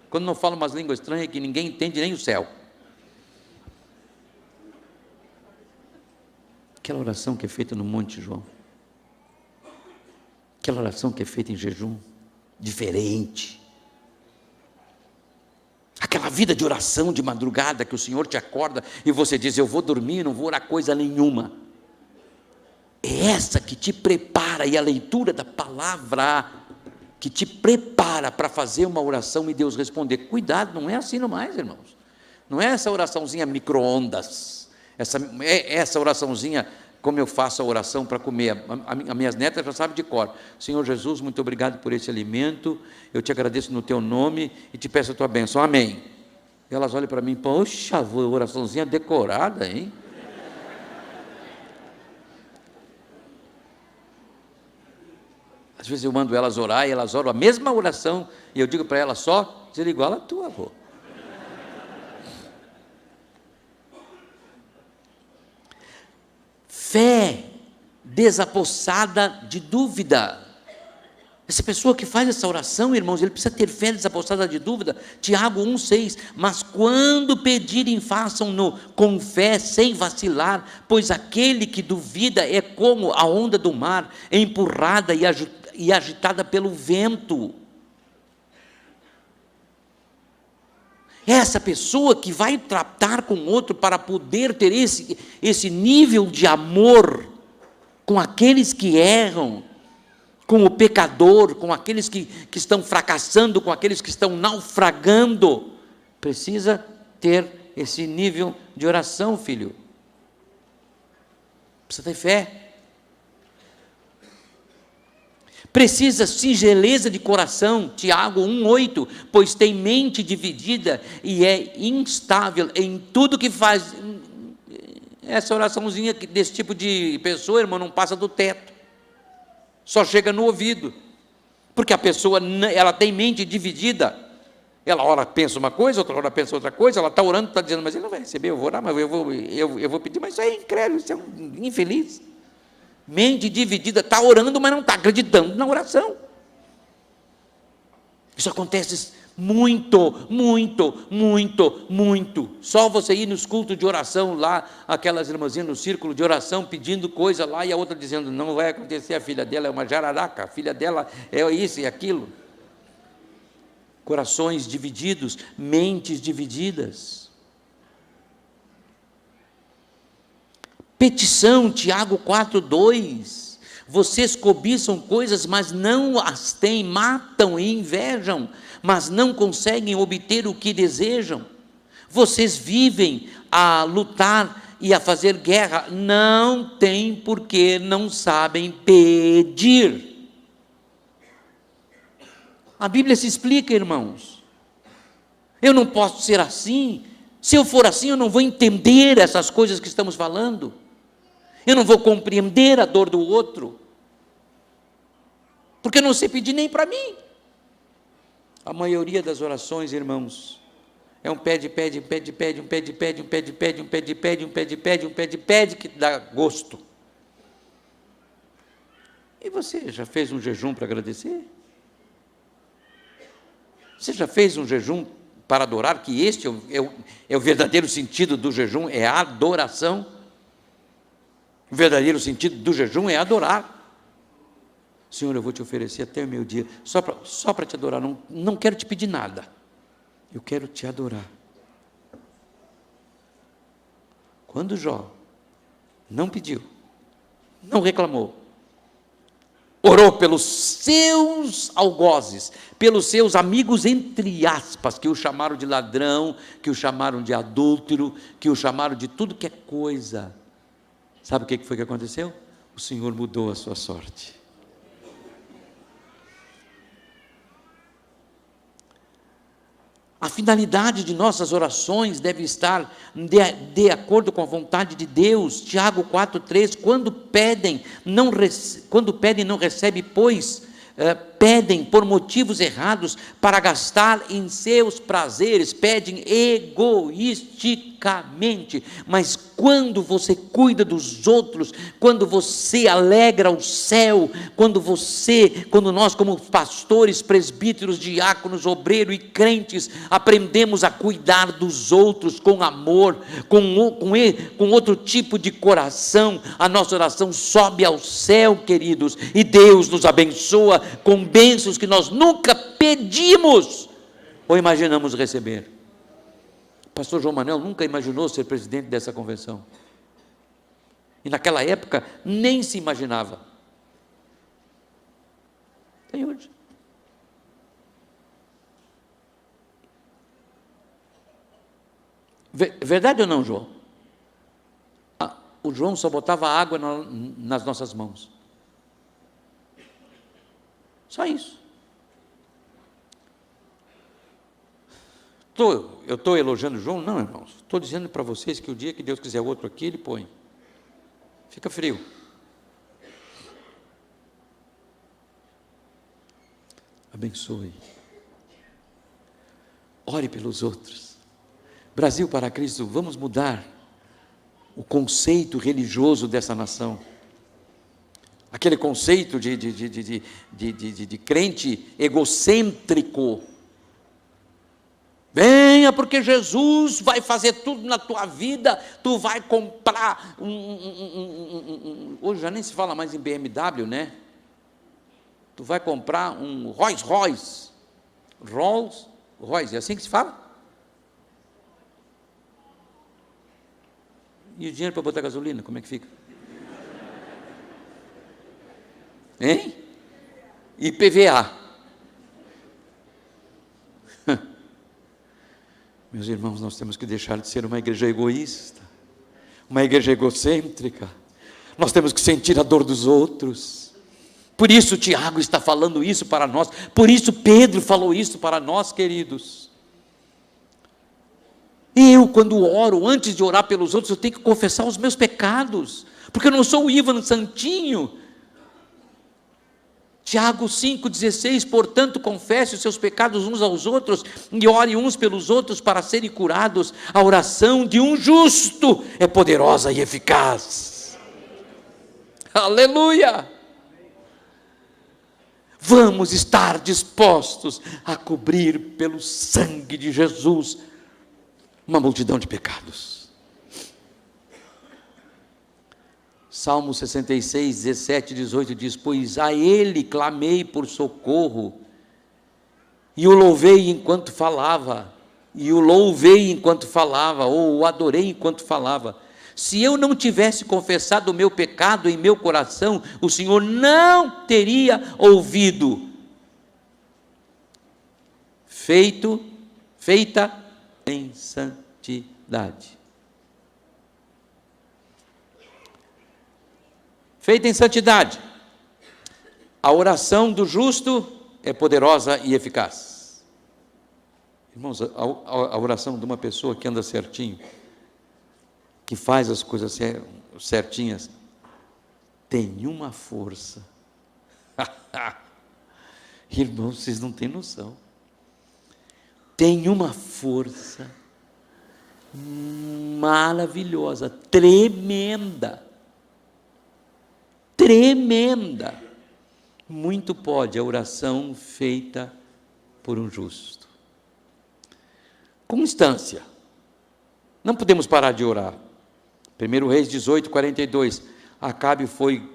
[SPEAKER 2] Quando não fala umas línguas estranhas que ninguém entende, nem o céu. Aquela oração que é feita no Monte João. Aquela oração que é feita em jejum. Diferente. Aquela vida de oração de madrugada que o Senhor te acorda e você diz, eu vou dormir, não vou orar coisa nenhuma. É essa que te prepara, e a leitura da palavra que te prepara para fazer uma oração e Deus responder. Cuidado, não é assim não mais, irmãos. Não é essa oraçãozinha micro-ondas, essa oraçãozinha como eu faço a oração para comer. As minhas netas já sabem de cor. Senhor Jesus, muito obrigado por esse alimento, eu te agradeço no teu nome e te peço a tua bênção, amém. E elas olham para mim, poxa, oraçãozinha decorada, hein? Às vezes eu mando elas orar e elas oram a mesma oração e eu digo para elas só, dizer igual a tua, avô. Fé desapossada de dúvida. Essa pessoa que faz essa oração, irmãos, ele precisa ter fé desapossada de dúvida. Tiago 1,6, mas quando pedirem, façam-no com fé, sem vacilar, pois aquele que duvida é como a onda do mar, empurrada e agitada pelo vento. Essa pessoa que vai tratar com outro para poder ter esse nível de amor com aqueles que erram, com o pecador, com aqueles que estão fracassando, com aqueles que estão naufragando, precisa ter esse nível de oração, filho. Precisa ter fé. Precisa singeleza de coração, Tiago 1,8, pois tem mente dividida e é instável em tudo que faz. Essa oraçãozinha desse tipo de pessoa, irmão, não passa do teto, só chega no ouvido, porque a pessoa, ela tem mente dividida, ela ora pensa uma coisa, outra hora pensa outra coisa, ela está orando, está dizendo, mas ele não vai receber, eu vou orar, mas eu vou pedir, mas isso é incrédulo, isso é um infeliz. Mente dividida, está orando, mas não está acreditando na oração. Isso acontece muito. Só você ir nos cultos de oração lá, aquelas irmãzinhas no círculo de oração pedindo coisa lá, e a outra dizendo, não vai acontecer, a filha dela é uma jararaca, a filha dela é isso e aquilo. Corações divididos, mentes divididas. Petição, Tiago 4,2, vocês cobiçam coisas, mas não as têm, matam e invejam, mas não conseguem obter o que desejam. Vocês vivem a lutar e a fazer guerra, não têm porque não sabem pedir. A Bíblia se explica, irmãos. Eu não posso ser assim. Se eu for assim, eu não vou entender essas coisas que estamos falando. Eu não vou compreender a dor do outro, porque eu não sei pedir nem para mim. A maioria das orações, irmãos, é um pede, que dá gosto. E você já fez um jejum para agradecer? Você já fez um jejum para adorar? Que este é o verdadeiro sentido do jejum, é a adoração. O verdadeiro sentido do jejum é adorar. Senhor, eu vou te oferecer até o meu dia, só para te adorar, não quero te pedir nada, eu quero te adorar. Quando Jó Não pediu, não reclamou. Orou pelos seus algozes, pelos seus amigos, entre aspas, que o chamaram de ladrão, que o chamaram de adúltero, que o chamaram de tudo que é coisa. Sabe o que foi que aconteceu? O Senhor mudou a sua sorte. A finalidade de nossas orações deve estar de acordo com a vontade de Deus. Tiago 4,3, quando pedem, não recebem, pois pedem por motivos errados para gastar em seus prazeres, pedem egoisticamente. Mas quando você cuida dos outros, quando você alegra o céu, quando nós como pastores, presbíteros, diáconos, obreiros e crentes, aprendemos a cuidar dos outros com amor, com outro tipo de coração, a nossa oração sobe ao céu, queridos, e Deus nos abençoa com bênçãos que nós nunca pedimos ou imaginamos receber. O pastor João Manuel nunca imaginou ser presidente dessa convenção, e naquela época nem se imaginava. Tem hoje. Verdade ou não, João? O João só botava água nas nossas mãos. Só isso. Eu estou elogiando o João? Não, irmãos. Estou dizendo para vocês que o dia que Deus quiser outro aqui, Ele põe. Fica frio. Abençoe. Ore pelos outros. Brasil para Cristo, vamos mudar o conceito religioso dessa nação. Aquele conceito de crente egocêntrico. Venha, porque Jesus vai fazer tudo na tua vida, tu vai comprar hoje já nem se fala mais em BMW, né? Tu vai comprar um Rolls Royce, é assim que se fala? E o dinheiro para botar gasolina, como é que fica? Hein? IPVA. Meus irmãos, nós temos que deixar de ser uma igreja egoísta, uma igreja egocêntrica. Nós temos que sentir a dor dos outros. Por isso Tiago está falando isso para nós, por isso Pedro falou isso para nós, queridos. Eu, quando oro, antes de orar pelos outros, eu tenho que confessar os meus pecados, porque eu não sou o Ivan Santinho. Tiago 5,16, portanto, confesse os seus pecados uns aos outros, e ore uns pelos outros para serem curados. A oração de um justo é poderosa e eficaz. Aleluia! Vamos estar dispostos a cobrir pelo sangue de Jesus uma multidão de pecados. Salmo 66, 17, 18 diz, pois a Ele clamei por socorro, e o louvei enquanto falava, ou o adorei enquanto falava. Se eu não tivesse confessado o meu pecado em meu coração, o Senhor não teria ouvido. Feita em santidade. Feita em santidade. A oração do justo é poderosa e eficaz. Irmãos, a oração de uma pessoa que anda certinho, que faz as coisas certinhas, tem uma força. Irmãos, vocês não têm noção. Tem uma força maravilhosa, tremenda. Muito pode a oração feita por um justo. Constância. Não podemos parar de orar. 1 Reis 18, 42. Acabe foi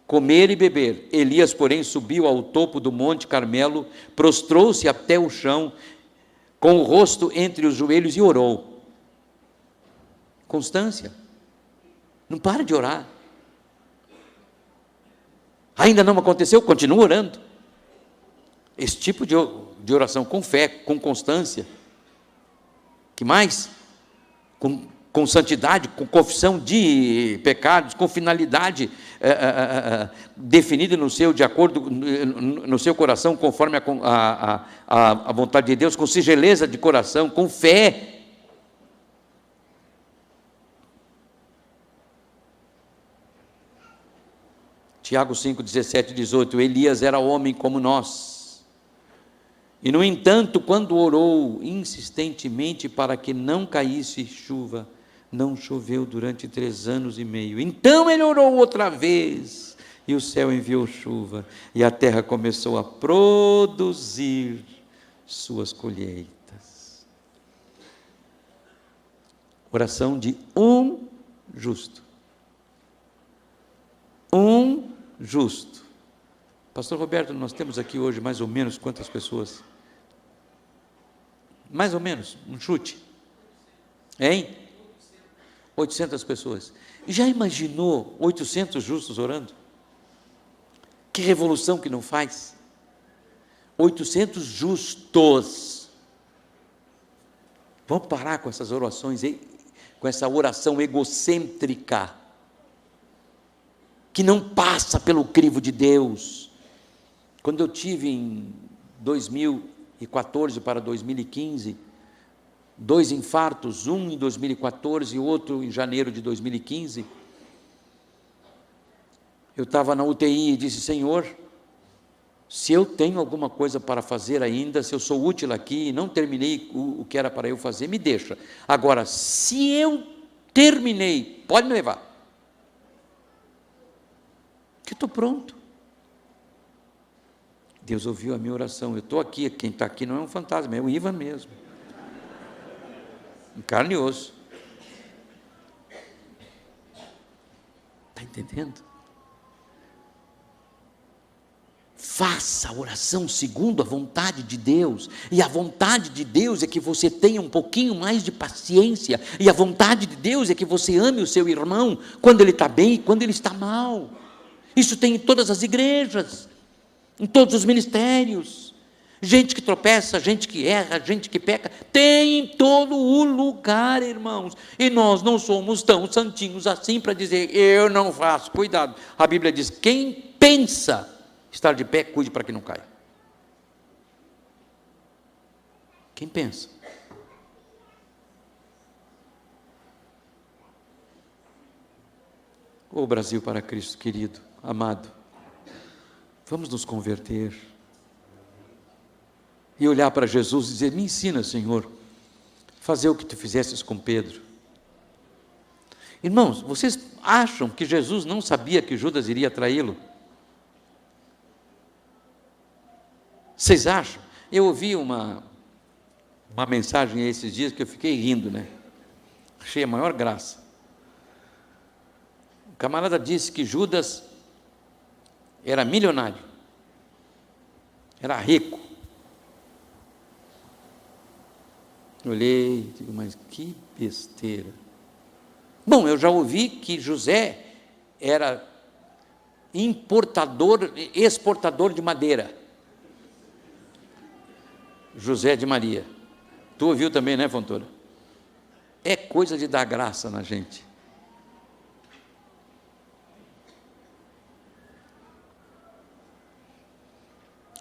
[SPEAKER 2] comer e beber. Elias, porém, subiu ao topo do monte Carmelo, prostrou-se até o chão, com o rosto entre os joelhos e orou. Constância. Não para de orar. Ainda não aconteceu? Continua orando. Esse tipo de oração com fé, com constância. Que mais? Com santidade, com confissão de pecados, com finalidade definida no seu, de acordo no seu coração, conforme a vontade de Deus, com singeleza de coração, com fé. Tiago 5, 17 e 18, Elias era homem como nós, e no entanto, quando orou insistentemente para que não caísse chuva, não choveu durante 3 anos e meio. Então ele orou outra vez, e o céu enviou chuva, e a terra começou a produzir suas colheitas. Oração de um justo. Um justo. Pastor Roberto, nós temos aqui hoje mais ou menos quantas pessoas? Mais ou menos, um chute. Hein? 800 pessoas. Já imaginou 800 justos orando? Que revolução que não faz? 800 justos. Vamos parar com essas orações, com essa oração egocêntrica, que não passa pelo crivo de Deus. Quando eu tive em 2014 para 2015, 2 infartos, um em 2014 e outro em janeiro de 2015, eu estava na UTI e disse, Senhor, se eu tenho alguma coisa para fazer ainda, se eu sou útil aqui e não terminei o que era para eu fazer, me deixa. Agora, se eu terminei, pode me levar. Que estou pronto. Deus ouviu a minha oração. Eu estou aqui, quem está aqui não é um fantasma, é o Ivan mesmo. Em carne e osso. Está entendendo? Faça a oração segundo a vontade de Deus, e a vontade de Deus é que você tenha um pouquinho mais de paciência, e a vontade de Deus é que você ame o seu irmão, quando ele está bem e quando ele está mal. Isso tem em todas as igrejas, em todos os ministérios, gente que tropeça, gente que erra, gente que peca, tem em todo o lugar, irmãos, e nós não somos tão santinhos assim para dizer, eu não faço, cuidado, a Bíblia diz, quem pensa estar de pé, cuide para que não caia. Quem pensa? Ô Brasil para Cristo, querido, amado, vamos nos converter e olhar para Jesus e dizer, me ensina, Senhor, fazer o que tu fizestes com Pedro. Irmãos, vocês acham que Jesus não sabia que Judas iria traí-lo? Vocês acham? Eu ouvi uma mensagem esses dias que eu fiquei rindo, né? Achei a maior graça. O camarada disse que Judas era milionário, era rico. Olhei e digo, mas que besteira. Bom, eu já ouvi que José era exportador de madeira. José de Maria. Tu ouviu também, né, Fontoura? É coisa de dar graça na gente.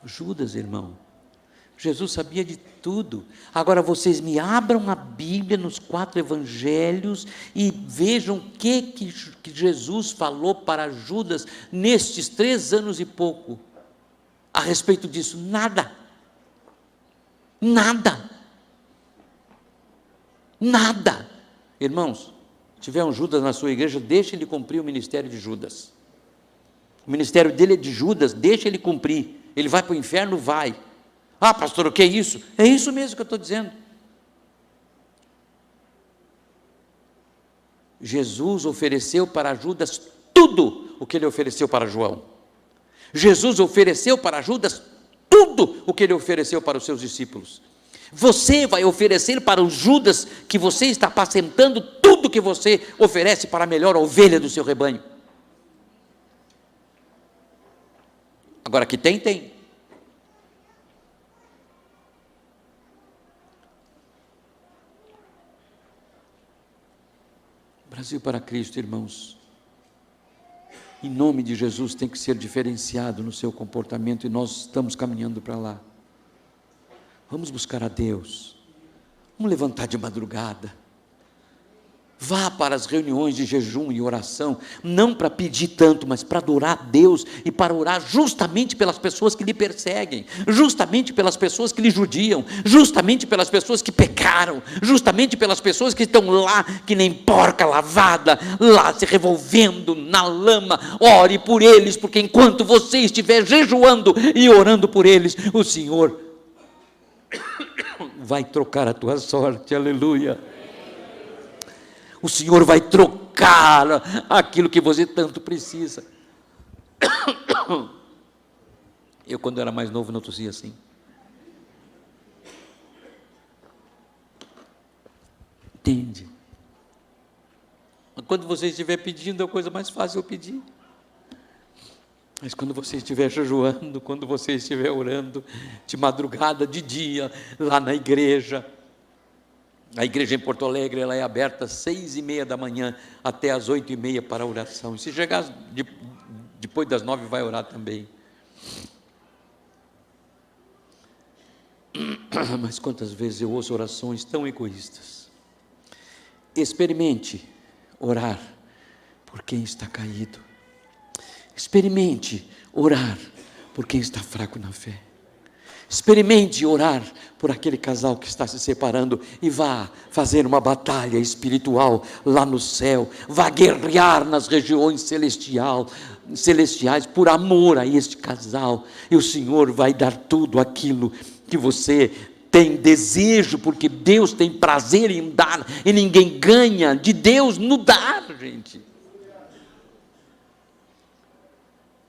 [SPEAKER 2] Judas, irmão, Jesus sabia de tudo. Agora vocês me abram a Bíblia nos 4 evangelhos e vejam o que Jesus falou para Judas nestes 3 anos e pouco a respeito disso. Nada. Irmãos, se tiver um Judas na sua igreja, deixe ele cumprir o ministério de Judas. O ministério dele é de Judas, deixa ele cumprir. Ele vai para o inferno? Vai. Ah, pastor, o que é isso? É isso mesmo que eu estou dizendo. Jesus ofereceu para Judas tudo o que ele ofereceu para João. Jesus ofereceu para Judas tudo o que ele ofereceu para os seus discípulos. Você vai oferecer para os Judas que você está apacentando tudo que você oferece para a melhor ovelha do seu rebanho. Agora que tem. Brasil para Cristo, irmãos, em nome de Jesus, tem que ser diferenciado no seu comportamento, e nós estamos caminhando para lá. Vamos buscar a Deus, vamos levantar de madrugada, vá para as reuniões de jejum e oração, não para pedir tanto, mas para adorar a Deus, e para orar justamente pelas pessoas que lhe perseguem, justamente pelas pessoas que lhe judiam, justamente pelas pessoas que pecaram, justamente pelas pessoas que estão lá, que nem porca lavada, lá se revolvendo na lama. Ore por eles, porque enquanto você estiver jejuando e orando por eles, o Senhor vai trocar a tua sorte, aleluia. O Senhor vai trocar aquilo que você tanto precisa. Eu, quando era mais novo, não tossia assim. Entende? Quando você estiver pedindo, é a coisa mais fácil eu pedir. Mas quando você estiver jejuando, quando você estiver orando, de madrugada, de dia, lá na igreja, a igreja em Porto Alegre, ela é aberta às 6:30 da manhã, até às 8:30 para a oração, e se chegar depois das 9, vai orar também. Mas quantas vezes eu ouço orações tão egoístas? Experimente orar por quem está caído, experimente orar por quem está fraco na fé, experimente orar por aquele casal que está se separando, e vá fazer uma batalha espiritual lá no céu, vá guerrear nas regiões celestiais por amor a este casal, e o Senhor vai dar tudo aquilo que você tem desejo, porque Deus tem prazer em dar, e ninguém ganha de Deus no dar, gente.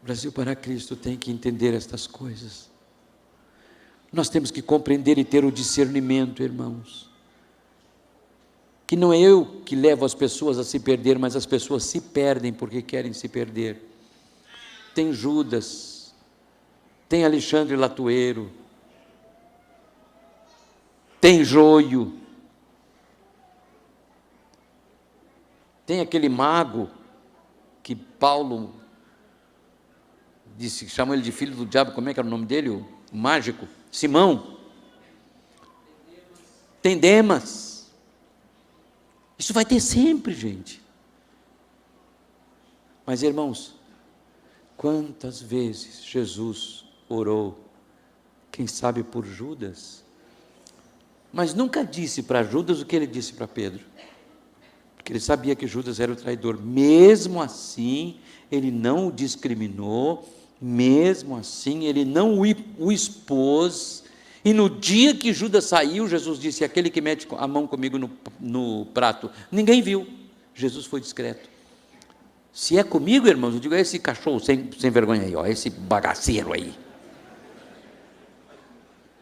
[SPEAKER 2] Brasil para Cristo tem que entender estas coisas. Nós temos que compreender e ter o discernimento, irmãos, que não é eu que levo as pessoas a se perder, mas as pessoas se perdem porque querem se perder. Tem Judas, tem Alexandre Latueiro, tem joio, tem aquele mago que Paulo disse, chamou ele de filho do diabo. Como é que era o nome dele? O mágico Simão. Tem Demas. Isso vai ter sempre, gente. Mas, irmãos, quantas vezes Jesus orou, quem sabe por Judas, mas nunca disse para Judas o que ele disse para Pedro, porque ele sabia que Judas era o traidor. Mesmo assim, ele não o discriminou, mesmo assim, ele não o expôs, e no dia que Judas saiu, Jesus disse, aquele que mete a mão comigo no prato, ninguém viu. Jesus foi discreto. Se é comigo, irmãos, eu digo, é esse cachorro sem vergonha aí, ó, esse bagaceiro aí,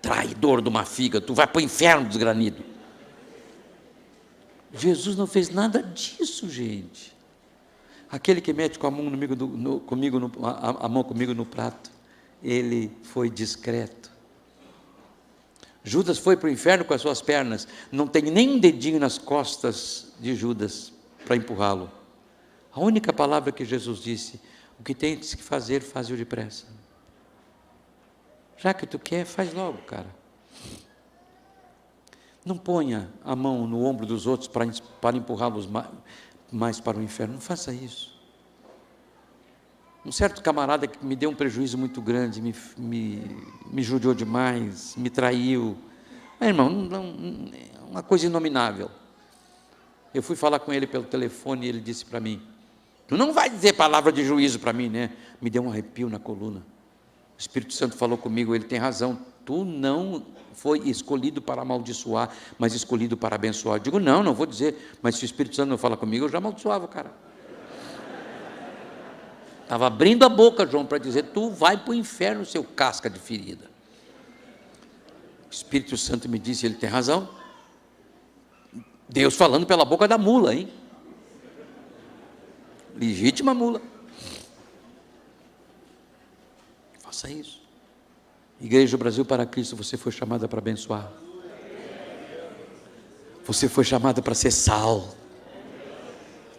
[SPEAKER 2] traidor de uma figa, tu vai para o inferno desgranido. Jesus não fez nada disso, gente. Aquele que mete a mão comigo no prato, ele foi discreto. Judas foi para o inferno com as suas pernas, não tem nem um dedinho nas costas de Judas para empurrá-lo. A única palavra que Jesus disse, o que tens que fazer, faz-o depressa. Já que tu quer, faz logo, cara. Não ponha a mão no ombro dos outros para empurrá-los mais para o inferno, não faça isso. Um certo camarada que me deu um prejuízo muito grande, me judiou demais, me traiu, irmão, uma coisa inominável. Eu fui falar com ele pelo telefone, e ele disse para mim, tu não vai dizer palavra de juízo para mim, né? Me deu um arrepio na coluna. O Espírito Santo falou comigo, ele tem razão, tu não foi escolhido para amaldiçoar, mas escolhido para abençoar. Eu digo, não vou dizer, mas se o Espírito Santo não fala comigo, eu já amaldiçoava o cara. Estava abrindo a boca, João, para dizer, tu vai para o inferno, seu casca de ferida. Espírito Santo me disse, ele tem razão. Deus falando pela boca da mula, hein? Legítima mula. Faça isso. Igreja Brasil para Cristo, você foi chamada para abençoar. Você foi chamada para ser sal.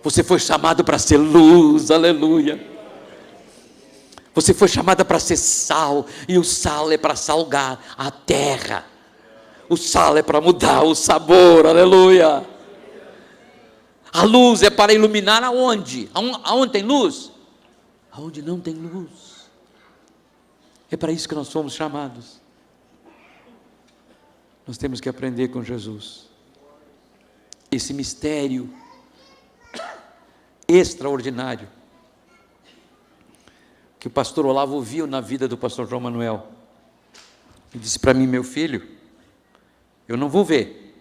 [SPEAKER 2] Você foi chamado para ser luz, aleluia. Você foi chamada para ser sal, e o sal é para salgar a terra. O sal é para mudar o sabor, aleluia. A luz é para iluminar aonde? Aonde tem luz? Aonde não tem luz. É para isso que nós somos chamados. Nós temos que aprender com Jesus. Esse mistério extraordinário que o pastor Olavo viu na vida do pastor João Manuel. Ele disse para mim, meu filho, eu não vou ver,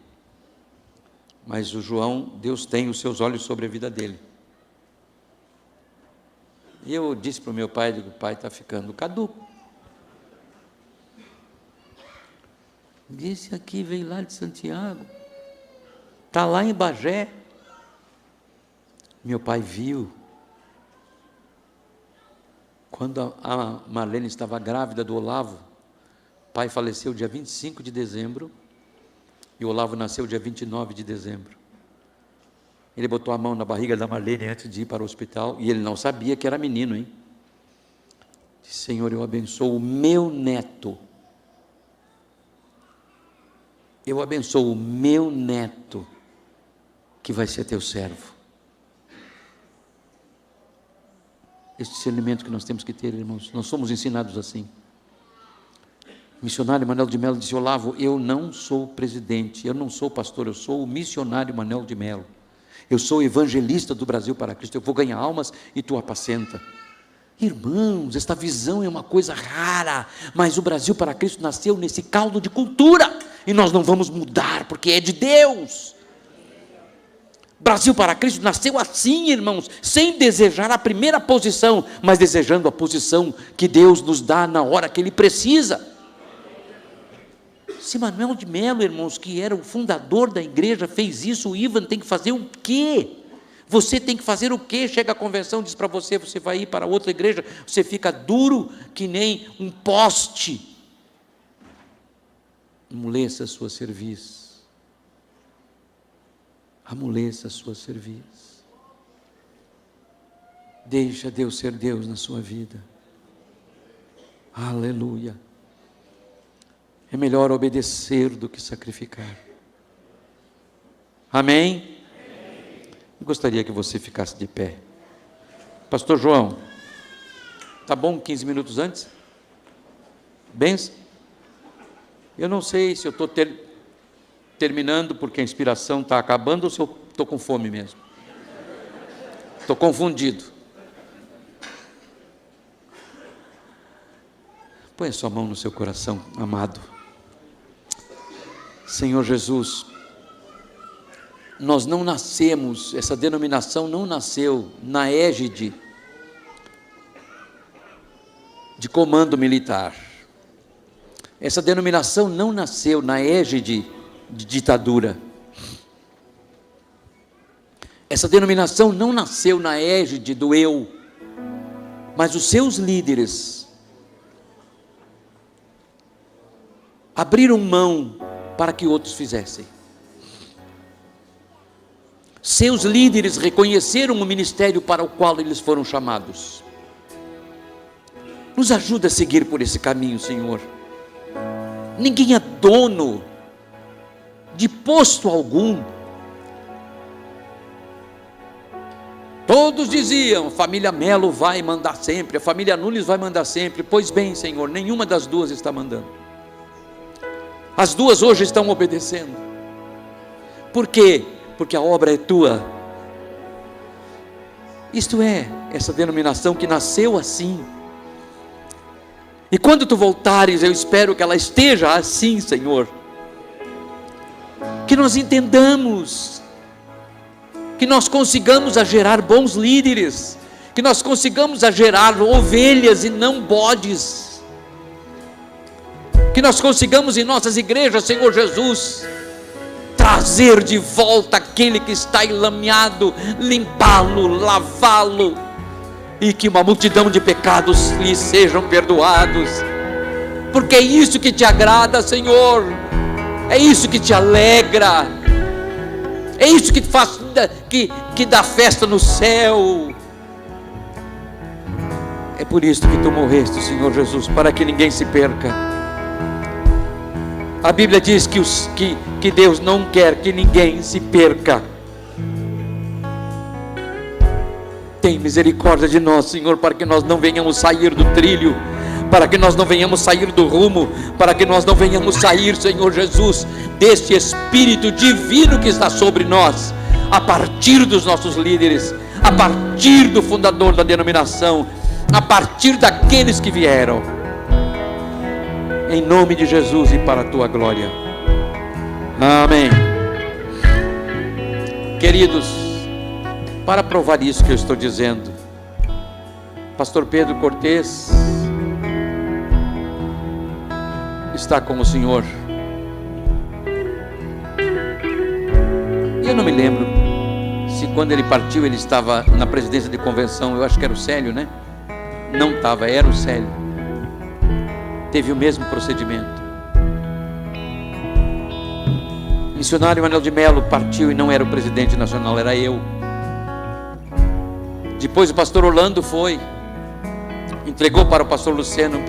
[SPEAKER 2] mas o João, Deus tem os seus olhos sobre a vida dele. E eu disse para o meu pai, digo, pai está ficando caduco. Esse aqui veio lá de Santiago, está lá em Bagé. Meu pai viu, quando a Marlene estava grávida do Olavo, o pai faleceu dia 25 de dezembro, e o Olavo nasceu dia 29 de dezembro. Ele botou a mão na barriga da Marlene antes de ir para o hospital, e ele não sabia que era menino, hein? Disse, Senhor, eu abençoo o meu neto. Eu abençoo o meu neto, que vai ser teu servo. Esse discernimento que nós temos que ter, irmãos, nós somos ensinados assim. O missionário Manuel de Melo disse, Olavo, eu não sou presidente, eu não sou pastor, eu sou o missionário Manuel de Melo. Eu sou evangelista do Brasil para Cristo, eu vou ganhar almas e tu apacenta. Irmãos, esta visão é uma coisa rara, mas o Brasil para Cristo nasceu nesse caldo de cultura, e nós não vamos mudar, porque é de Deus. Brasil para Cristo nasceu assim, irmãos, sem desejar a primeira posição, mas desejando a posição que Deus nos dá na hora que Ele precisa. Se Manuel de Melo, irmãos, que era o fundador da igreja, fez isso, o Ivan tem que fazer o quê? Você tem que fazer o quê? Chega a convenção, diz para você, você vai ir para outra igreja, você fica duro que nem um poste. Amoleça a sua cerviz. Amoleça a sua cerviz. Deixa Deus ser Deus na sua vida. Aleluia. É melhor obedecer do que sacrificar. Amém? Eu gostaria que você ficasse de pé. Pastor João, tá bom 15 minutos antes? Benção? Eu não sei se eu estou terminando porque a inspiração está acabando ou se eu estou com fome mesmo. Estou confundido. Põe a sua mão no seu coração, amado. Senhor Jesus, nós não nascemos, essa denominação não nasceu na égide de comando militar. Essa denominação não nasceu na égide de ditadura. Essa denominação não nasceu na égide do eu, mas os seus líderes abriram mão para que outros fizessem. Seus líderes reconheceram o ministério para o qual eles foram chamados. Nos ajuda a seguir por esse caminho, Senhor. Ninguém é dono de posto algum. Todos diziam, a família Melo vai mandar sempre, a família Nunes vai mandar sempre. Pois bem, Senhor, nenhuma das duas está mandando. As duas hoje estão obedecendo. Por quê? Porque a obra é tua. Isto é, essa denominação que nasceu assim. E quando tu voltares, eu espero que ela esteja assim, Senhor. Que nós entendamos, que nós consigamos a gerar bons líderes, que nós consigamos a gerar ovelhas e não bodes, que nós consigamos em nossas igrejas, Senhor Jesus, trazer de volta aquele que está enlameado, limpá-lo, lavá-lo, e que uma multidão de pecados lhe sejam perdoados, porque é isso que te agrada, Senhor, é isso que te alegra, é isso que te faz, que dá festa no céu. É por isso que tu morreste, Senhor Jesus, para que ninguém se perca. A Bíblia diz que Deus não quer que ninguém se perca. Tem misericórdia de nós, Senhor, para que nós não venhamos sair do trilho, para que nós não venhamos sair do rumo, para que nós não venhamos sair, Senhor Jesus, deste Espírito divino que está sobre nós, a partir dos nossos líderes, a partir do fundador da denominação, a partir daqueles que vieram, em nome de Jesus e para a tua glória. Amém. Queridos, para provar isso que eu estou dizendo, pastor Pedro Cortez está com o Senhor. Eu não me lembro se quando ele partiu ele estava na presidência de convenção. Eu acho que era o Célio, né? Não estava, era o Célio. Teve o mesmo procedimento. O missionário Manuel de Melo partiu e não era o presidente nacional, era eu. Depois o pastor Orlando foi, entregou para o pastor Luciano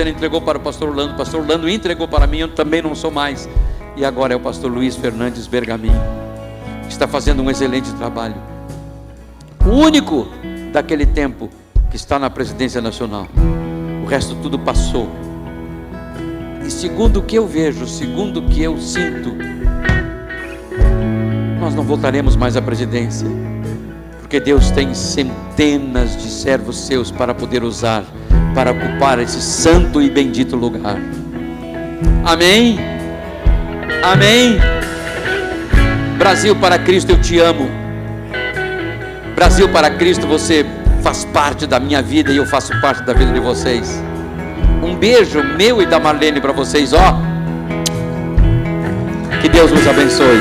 [SPEAKER 2] entregou para o pastor Orlando entregou para mim, eu também não sou mais. E agora é o pastor Luiz Fernandes Bergamin, que está fazendo um excelente trabalho. O único daquele tempo que está na presidência nacional. O resto tudo passou. E segundo o que eu vejo, segundo o que eu sinto, nós não voltaremos mais à presidência, porque Deus tem centenas de servos seus para poder usar, para ocupar esse santo e bendito lugar. Amém? Amém? Brasil para Cristo, eu te amo. Brasil para Cristo, você faz parte da minha vida e eu faço parte da vida de vocês. Um beijo meu e da Marlene para vocês, ó. Que Deus nos abençoe.